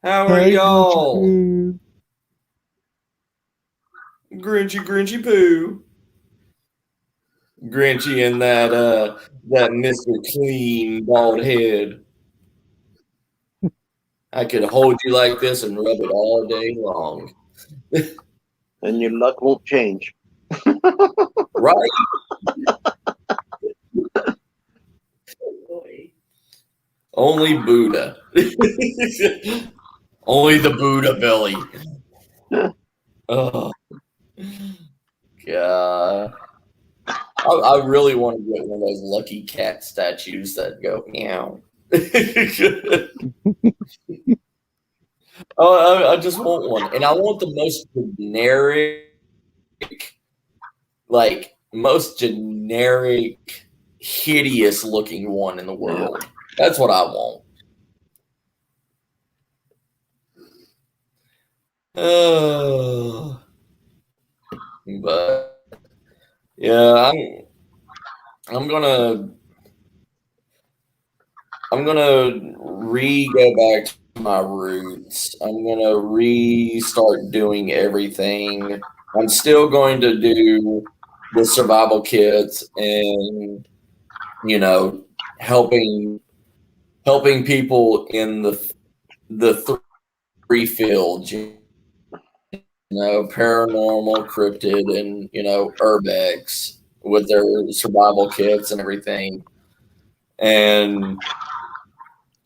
How are y'all? Grinchy Poo. Grinchy and that Mr. Clean bald head. I could hold you like this and rub it all day long. And your luck won't change. Right? Only Buddha. Only the Buddha belly. Oh, God. I really want to get one of those lucky cat statues that go meow. Oh, I just want one. And I want the most generic, hideous looking one in the world. Yeah. That's what I want. But yeah, I'm gonna go back to my roots. I'm gonna restart doing everything. I'm still going to do the survival kits and, you know, helping people in the three fields, you know, paranormal, cryptid, and, you know, urbex with their survival kits and everything. And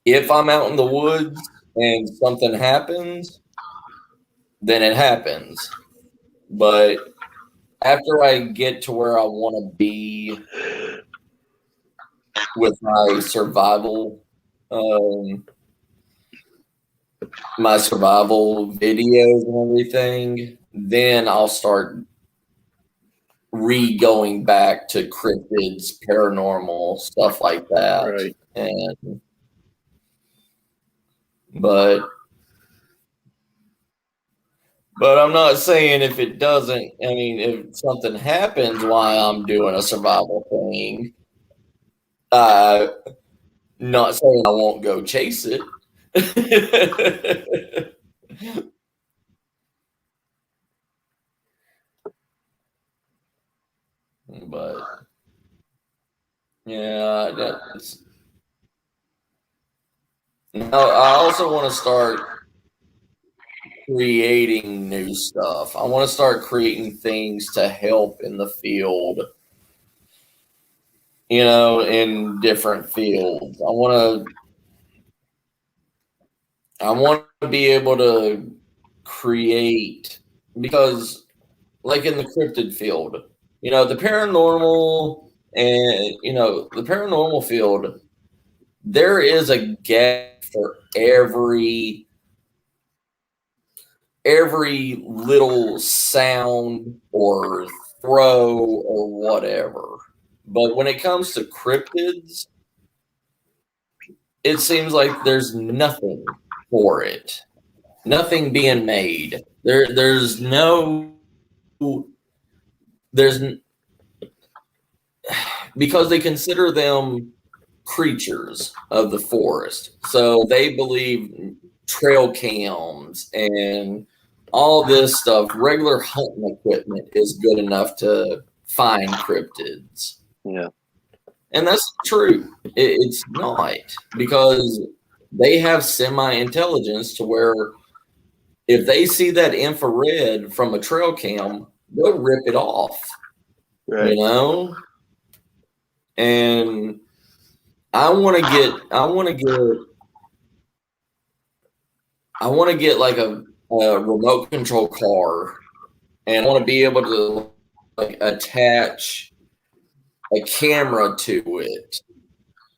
if I'm out in the woods and something happens, then it happens. But after I get to where I want to be with my survival videos and everything, then I'll start going back to cryptids, paranormal, stuff like that. Right. But I'm not saying if it doesn't, I mean, if something happens while I'm doing a survival thing, not saying I won't go chase it. But yeah, that's. I also want to start creating new stuff. I want to start creating things to help in the field, in different fields. I want to be able to create, because like in the cryptid field, the paranormal and the paranormal field, there is a gap for every little sound or throw or whatever. But when it comes to cryptids, it seems like there's nothing for it. Nothing being made. There's because they consider them creatures of the forest. So they believe trail cams and all this stuff, regular hunting equipment, is good enough to find cryptids. Yeah. And that's true. It's not, because they have semi-intelligence to where if they see that infrared from a trail cam, they'll rip it off. Right. And I want to get like a remote control car, and I want to be able to like attach a camera to it,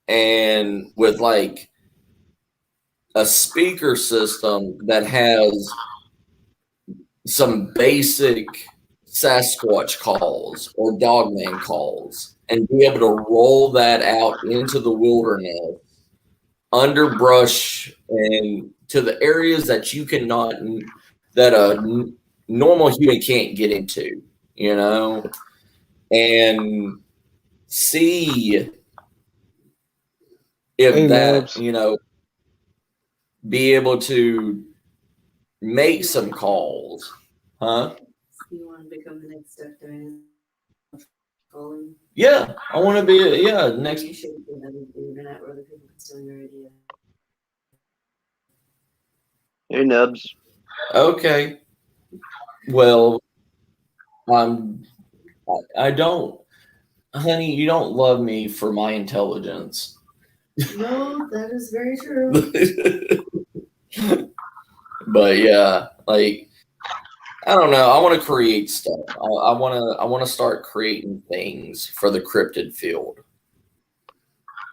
and with like a speaker system that has some basic Sasquatch calls or Dogman calls, and be able to roll that out into the wilderness, underbrush, and to the areas that you cannot, that a normal human can't get into, and see if Hey, that, Nubs. be able to make some calls, huh? You want to become the next doctor? Calling. Yeah, I want to be next. You should do that on the internet where other people can steal your idea. Hey, Nubs. Okay. Well, I don't, honey, you don't love me for my intelligence. No, that is very true. But yeah, like, I don't know. I want to create stuff. I want to start creating things for the cryptid field.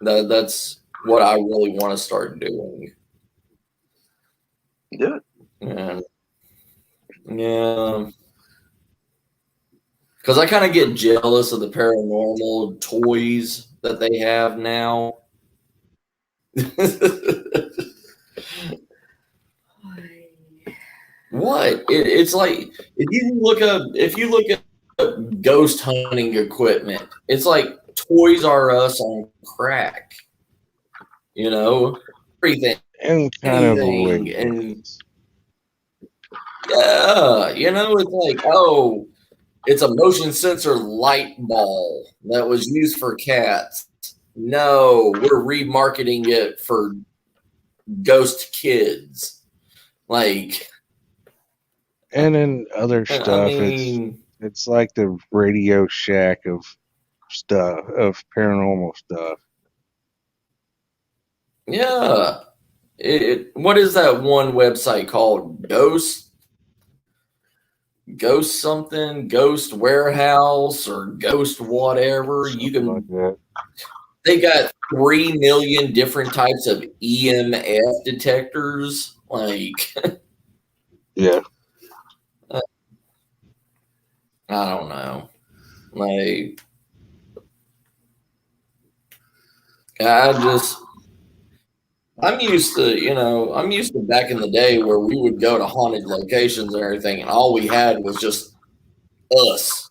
That's what I really want to start doing. Do it. Yeah. Because I kind of get jealous of the paranormal toys that they have now. What? It's like if you look at ghost hunting equipment, it's like Toys R Us on crack. Everything, And kind of a anything, way. and yeah, it's like, oh, it's a motion sensor light ball that was used for cats. No, we're remarketing it for ghost kids. Like, And in other I stuff, mean, it's like the Radio Shack of stuff, of paranormal stuff. yeah. What is that one website called? Ghost something, Ghost Warehouse, or Ghost whatever. You Something can. like that. They got 3 million different types of EMF detectors. Like, Yeah. I don't know. Like, I'm used to back in the day where we would go to haunted locations and everything, and all we had was just us.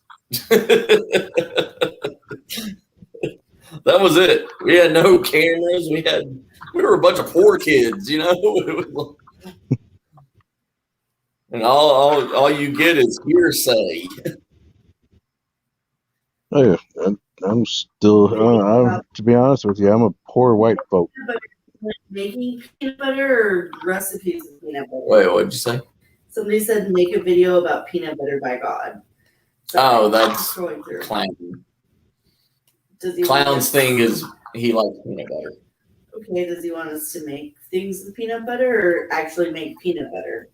That was it. We had no cameras. We were a bunch of poor kids, and all you get is hearsay. Oh yeah, I'm still. To be honest with you, I'm a poor white folk. Making peanut butter or recipes of peanut butter? Wait, what'd you say? Somebody said make a video about peanut butter by God. So Oh, that's scrolling through. Clown. Does he Clown's thing is he likes peanut butter. Okay, does he want us to make things with peanut butter or actually make peanut butter?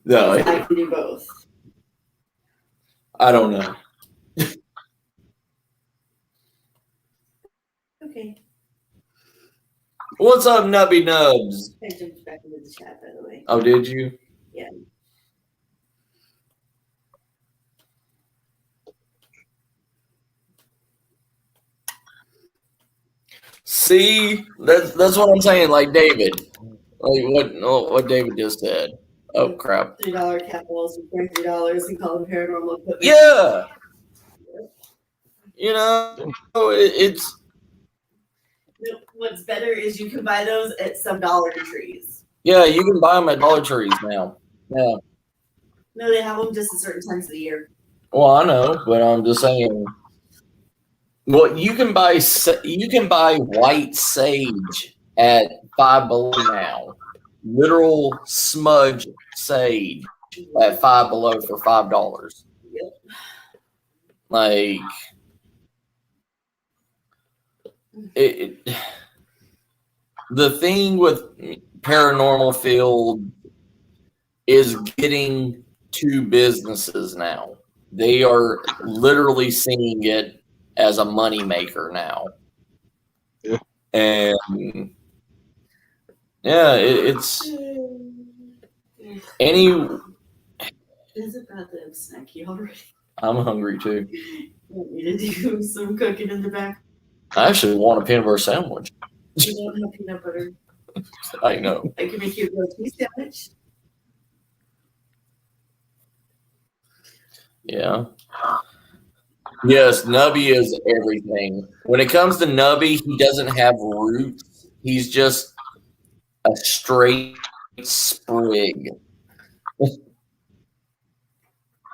No, I can do both. I don't know. Okay. What's up, Nubby Nubs? I jumped back into the chat, by the way. Oh, did you? Yeah. See, that's what I'm saying. Like David, like what David just said. Oh crap! $3 cat balls for $3 and call them paranormal equipment. Yeah, you know, it's. What's better is you can buy those at some Dollar Trees. Yeah, you can buy them at Dollar Trees now. Yeah. No, they have them just at certain times of the year. Well, I know, but I'm just saying. Well, you can buy white sage at $5 now. Literal smudge sage at $5 for $5. Yep. Like the thing with paranormal field is getting to businesses now. They are literally seeing it as a moneymaker now. Yeah. And yeah, it's any. Is it about the snacky already? I'm hungry too. You want me to do some cooking in the back? I actually want a peanut butter sandwich. You don't have peanut butter. I know. I can make you a grilled cheese sandwich. Yeah. Yes, Nubby is everything. When it comes to Nubby, he doesn't have roots. He's just a straight sprig.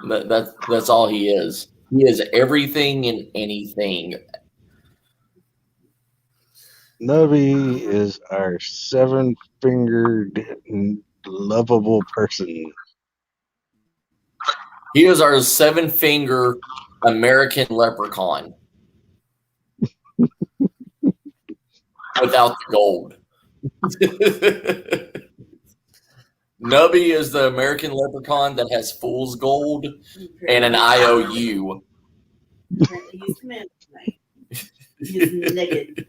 That's all he is. He is everything and anything. Nubby is our 7-fingered, lovable person. He is our 7-finger American leprechaun without the gold. Nubby is the American leprechaun that has fool's gold and an IOU. He's commanded tonight. He's naked.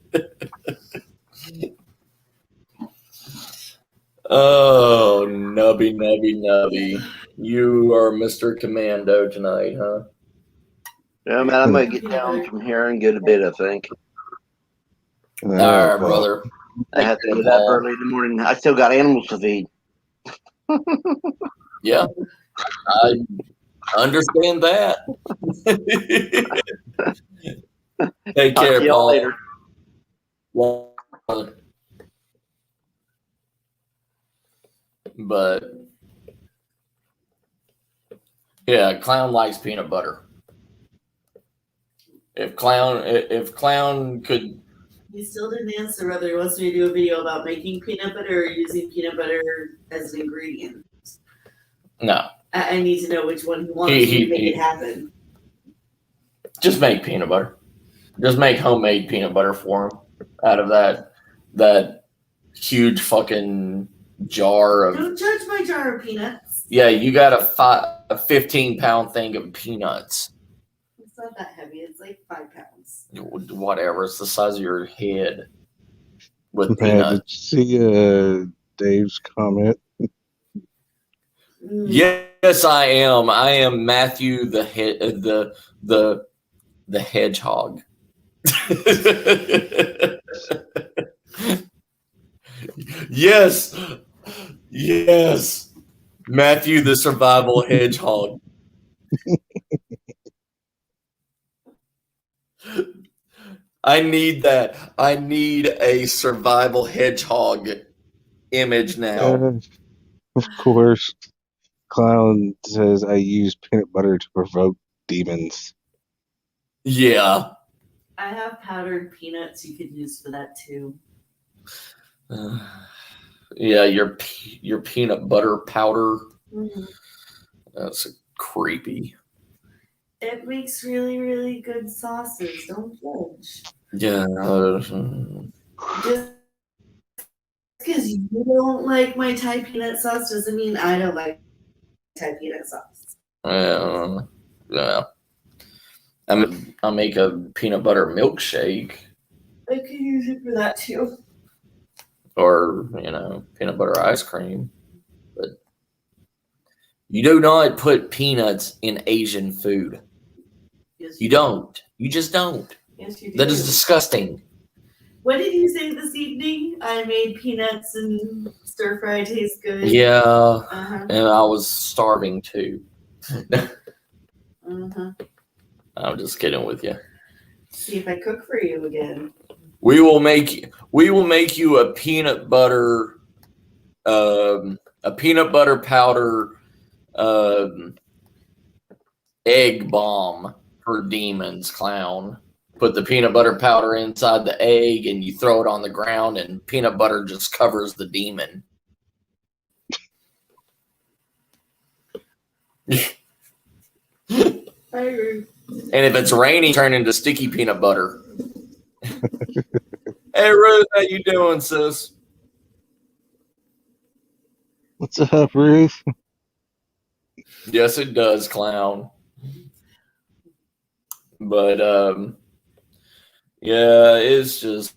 Oh, Nubby. You are Mr. Commando tonight, huh? Yeah, man, I'm gonna get down from here and go to bed, I think. All right, brother. I have to get up early in the morning. I still got animals to feed. Yeah, I understand that. Take Talk care, to y'all Paul. later. Well, but yeah, Clown likes peanut butter. If Clown could. He still didn't answer whether he wants me to do a video about making peanut butter or using peanut butter as an ingredient. No. I need to know which one he wants to make it happen. Just make peanut butter. Just make homemade peanut butter for him out of that huge fucking jar of. Don't judge my jar of peanuts. Yeah, you got a 15-pound thing of peanuts. It's not that heavy. It's like 5 pounds. Whatever. It's the size of your head with Man, peanuts. did you see Dave's comment? Yes, I am. I am Matthew the hedgehog. Yes. Matthew the survival hedgehog. I need that. I need a survival hedgehog image now. Of course, Clown says I use peanut butter to provoke demons. Yeah. I have powdered peanuts you could use for that too. Yeah, your peanut butter powder. Mm-hmm. That's creepy. It makes really, really good sauces. Don't judge. Yeah. Just because you don't like my Thai peanut sauce doesn't mean I don't like Thai peanut sauce. Yeah. I'll make a peanut butter milkshake. I could use it for that too. Or, peanut butter ice cream. But you do not put peanuts in Asian food. Yes, You don't. You just don't. Yes, you do. That is disgusting. What did you say this evening? I made peanuts and stir fry tastes good. Yeah. Uh-huh. And I was starving too. Uh-huh. I'm just kidding with you. See if I cook for you again. We will make you a peanut butter powder egg bomb for demons, clown. Put the peanut butter powder inside the egg and you throw it on the ground and peanut butter just covers the demon. I agree. And if it's raining, turn into sticky peanut butter. Hey Ruth, how you doing, sis? What's up, Ruth? Yes, it does, clown. But yeah, it's just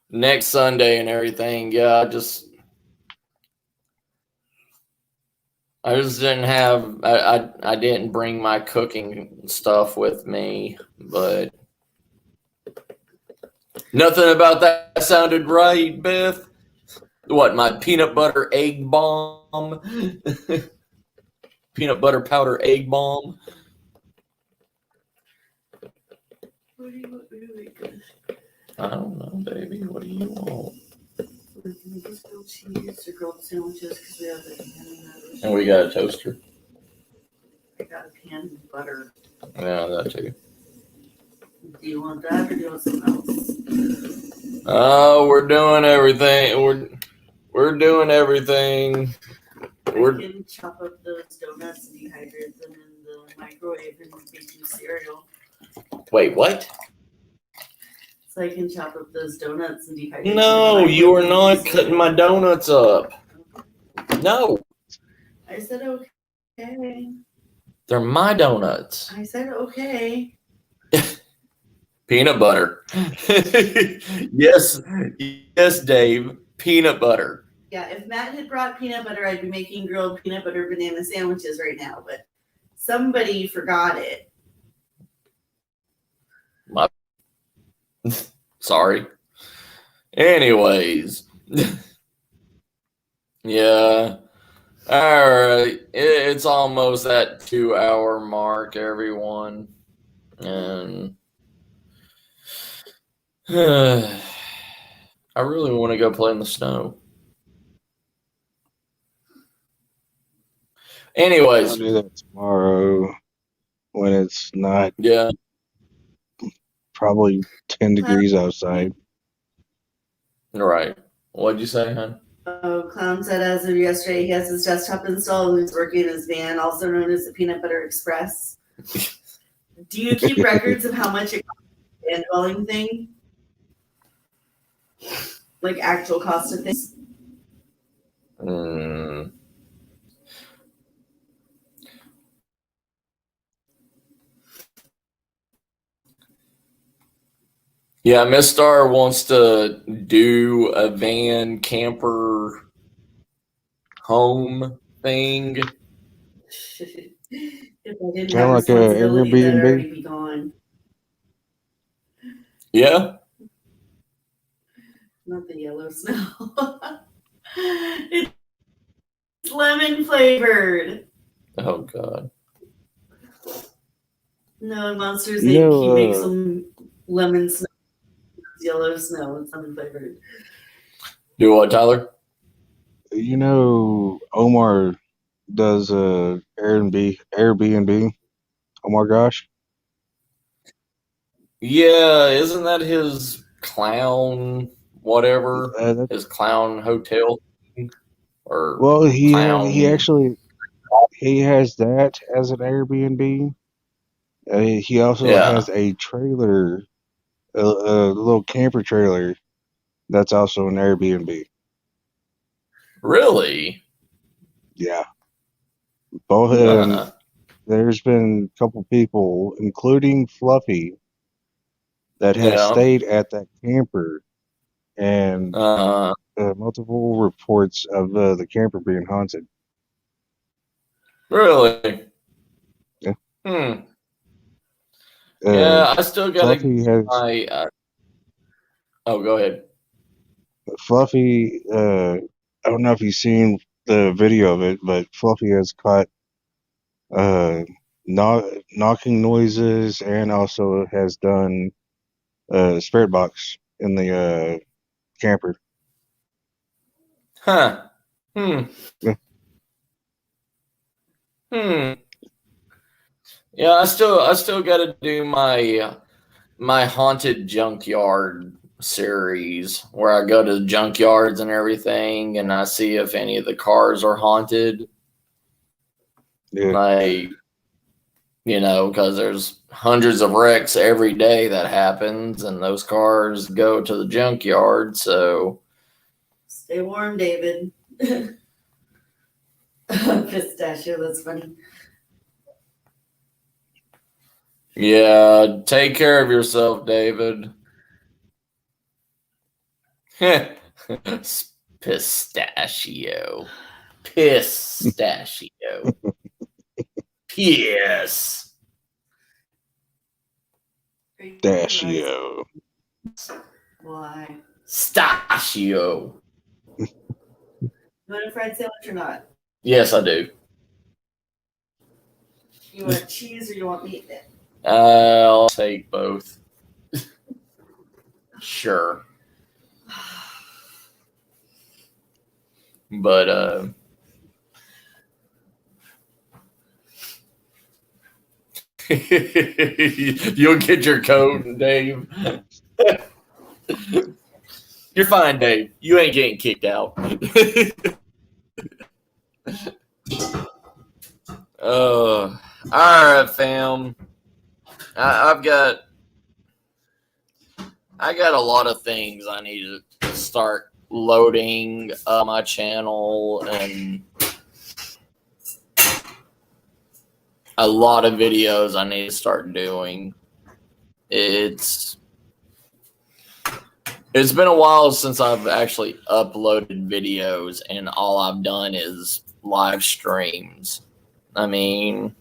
next Sunday and everything. Yeah, I just didn't have I didn't bring my cooking stuff with me, but nothing about that sounded right, Beth. What, my peanut butter egg bomb? Peanut butter powder egg bomb? What do you want me to make? I don't know, baby. What do you want? We can make grilled cheese or grilled sandwiches because we have a pan and And we got a toaster. I got a pan and butter. Yeah, that too. Do you want that or do you want something else? Oh, we're doing everything. We're doing everything. I can chop up those donuts and dehydrate them in the microwave and make you cereal. Wait, what? So I can chop up those donuts and dehydrate them. No, you are not cutting my donuts up. No. I said okay. They're my donuts. I said okay. Peanut butter. Yes, Dave. Peanut butter. Yeah, if Matt had brought peanut butter, I'd be making grilled peanut butter banana sandwiches right now, but somebody forgot it. Sorry. Anyways. Yeah. All right. It's almost that 2-hour mark, everyone. And I really want to go play in the snow. Anyways. I'll do that tomorrow when it's not probably 10 degrees outside. Right. What'd you say, hon? Oh, Clown said as of yesterday, he has his desktop installed and he's working in his van, also known as the Peanut Butter Express. Do you keep records of how much it costs the van dwelling thing? Like actual cost of things? Yeah, Miss Star wants to do a van camper home thing. If I didn't Kinda have like a responsibility, that'd Airbnb? already be gone. Yeah. Not the yellow snow. It's lemon flavored. Oh God. No, Monsters Inc. He makes some lemon snow, yellow snow, and lemon flavored. Do what, Tyler? You know, Omar does Airbnb. Oh my gosh. Yeah, isn't that his clown whatever? That, His clown hotel or well, he clown? actually he has that as an Airbnb. He also Yeah, has a trailer, a little camper trailer that's also an Airbnb. really? Yeah, both. Huh. There's been a couple people, including Fluffy, that has Yeah. stayed at that camper, and Uh, multiple reports of the camper being haunted. really? Yeah. Hmm. Uh, Yeah, I still gotta get Fluffy has my. Oh, go ahead. Fluffy. I don't know if you've seen the video of it, but Fluffy has caught uh, knocking noises and also has done spirit box in the camper. Huh. Hmm. Yeah. Hmm. Yeah, I still got to do my haunted junkyard series where I go to junkyards and everything, and I see if any of the cars are haunted. Yeah. Like, because there's hundreds of wrecks every day that happens, and those cars go to the junkyard. So, Stay warm, David. Pistachio, that's funny. yeah, take care of yourself, David. Pistachio. Pistachio. Yes. Are you memorizing? Dashio. Why? Stachio. You want a fried sandwich or not? Yes, I do. You want cheese or you want meat then? I'll take both. Sure. But you'll get your coat, Dave. You're fine, Dave. You ain't getting kicked out. All right, fam. I've got a lot of things I need to start loading my channel, and a lot of videos I need to start doing. It's been a while since I've actually uploaded videos, and all I've done is live streams. I mean,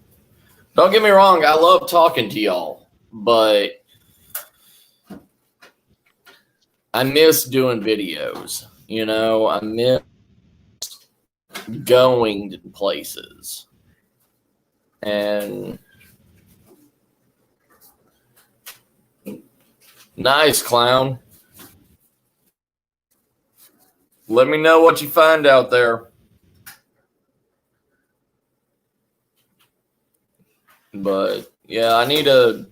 don't get me wrong, I love talking to y'all, but I miss doing videos. I miss going to places. And nice, clown. Let me know what you find out there. But yeah, I need to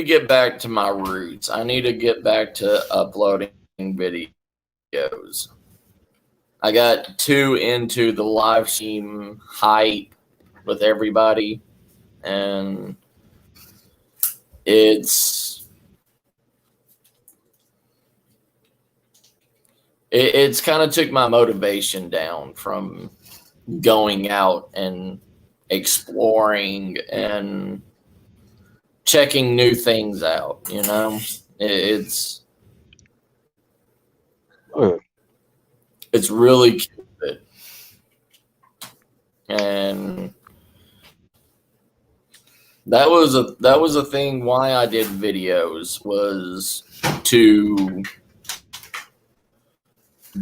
get back to my roots. I need to get back to uploading videos. I got too into the live stream hype with everybody, and it's kind of took my motivation down from going out and exploring and checking new things out. It's Oh, it's really cute, and that was a thing why I did videos, was to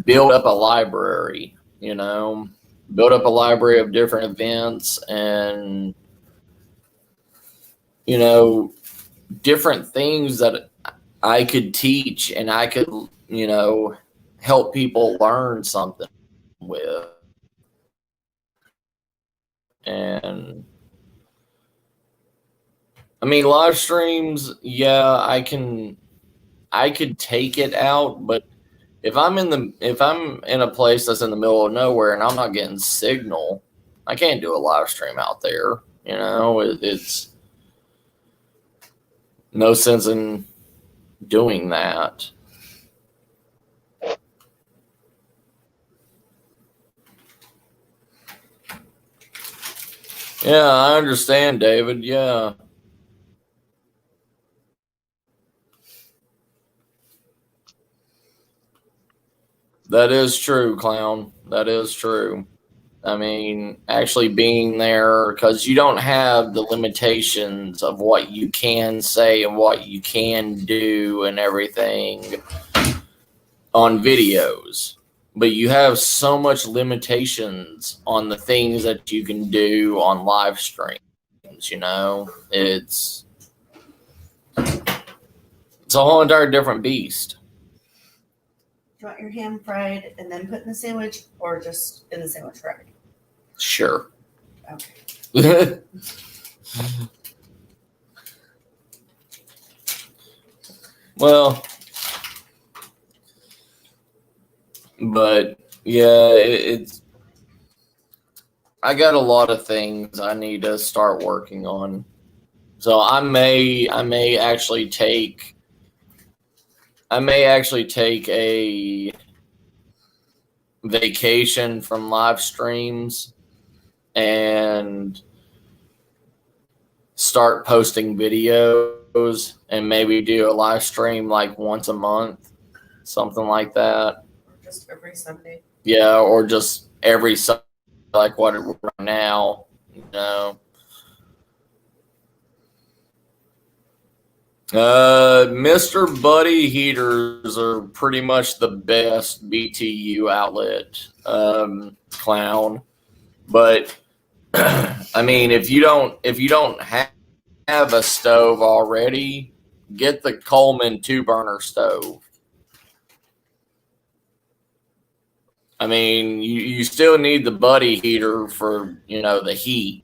build up a library, build up a library of different events and, different things that I could teach and I could, help people learn something with. And I mean, live streams, yeah, I could take it out, but if I'm in a place that's in the middle of nowhere and I'm not getting signal, I can't do a live stream out there. You know, it's no sense in doing that. Yeah, I understand, David. Yeah. That is true, Clown. That is true. I mean, actually being there, because you don't have the limitations of what you can say and what you can do and everything on videos. But you have so much limitations on the things that you can do on live streams, you know? It's a whole entire different beast. Do you want your ham fried and then put in the sandwich, or just in the sandwich fried? Sure. Okay. Well, but yeah, it's. I got a lot of things I need to start working on, so I may actually take a vacation from live streams and start posting videos and maybe do a live stream like once a month, something like that. Or just every Sunday. Yeah, or just every Sunday, like what we're right now, you know. Mr. Buddy heaters are pretty much the best BTU outlet, Clown. But I mean, if you don't have a stove already, get the Coleman 2-burner stove. I mean, you still need the Buddy heater for, you know, the heat.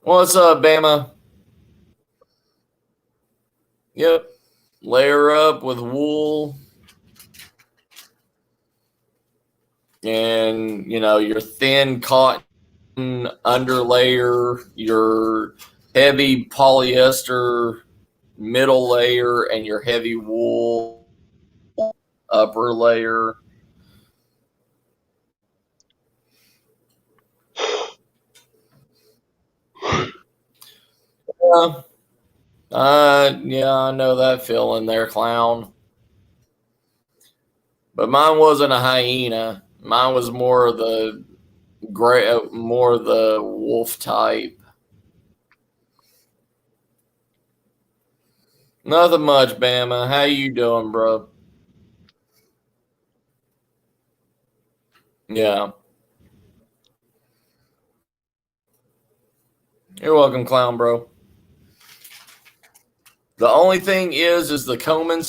What's up, Bama? Yep. Layer up with wool. And, you know, your thin cotton underlayer, your heavy polyester middle layer, and your heavy wool upper layer. Yeah, I know that feeling there, Clown. But mine wasn't a hyena. Mine was more of the wolf type. Nothing much, Bama. How you doing, bro? Yeah. You're welcome, Clown, bro. The only thing is the Coleman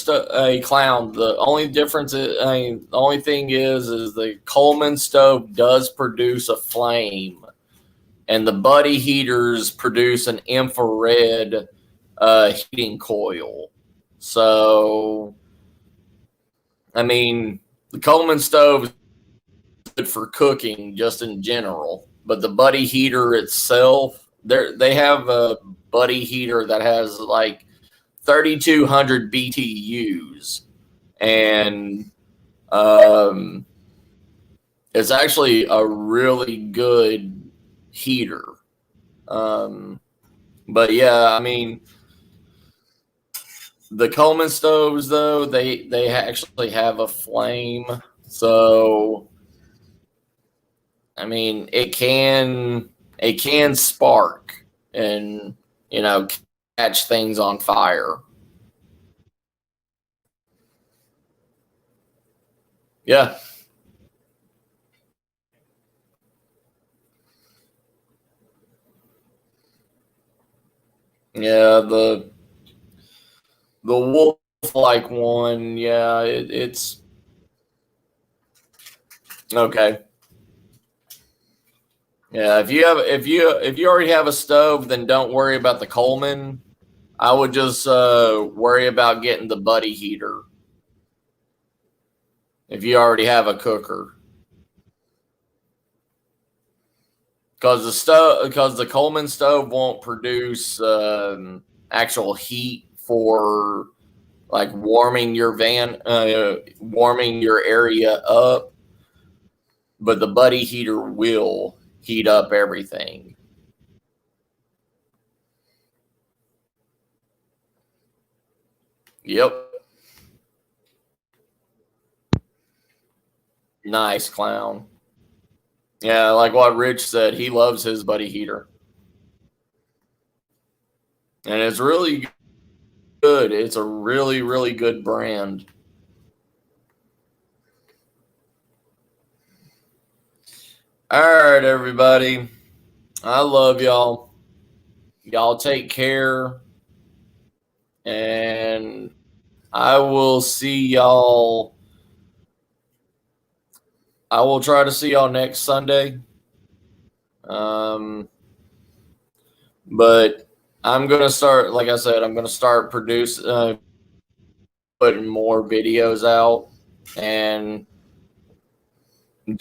Clown. The only difference is, the only thing is the Coleman stove does produce a flame, and the Buddy heaters produce an infrared heating coil. So, I mean, the Coleman stove is good for cooking just in general, but the Buddy heater itself, they have a Buddy heater that has like 3,200 BTUs, and it's actually a really good heater. But yeah, I mean, the Coleman stoves though, they actually have a flame, so I mean it can spark and, you know, catch things on fire. Yeah. Yeah, the wolf like one, yeah, it's Okay. Yeah, if you already have a stove, then don't worry about the Coleman. I would just worry about getting the buddy heater if you already have a cooker. Because the Coleman stove won't produce actual heat for like warming your warming your area up, but the buddy heater will heat up everything. Yep. Nice, clown. Yeah, like what Rich said, he loves his buddy heater. And it's really good. It's a really, really good brand. All right, everybody. I love y'all. Y'all take care. And I will see y'all. I will try to see y'all next Sunday. But I'm going to start, like I said, I'm going to start putting more videos out and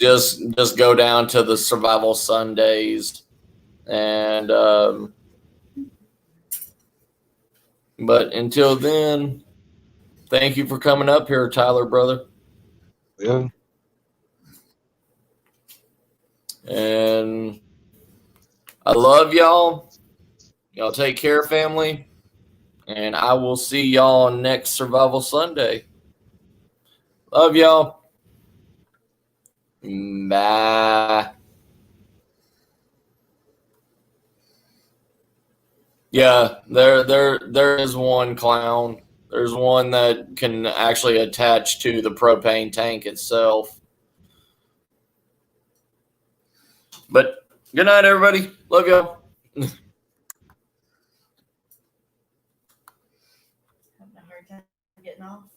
just go down to the Survival Sundays. And, but until then, thank you for coming up here, Tyler, brother. Yeah. And I love y'all. Y'all take care, family. And I will see y'all next Survival Sunday. Love y'all. Bye. Yeah, there is one clown. There's one that can actually attach to the propane tank itself. But good night, everybody. Love y'all. Having a hard time getting off.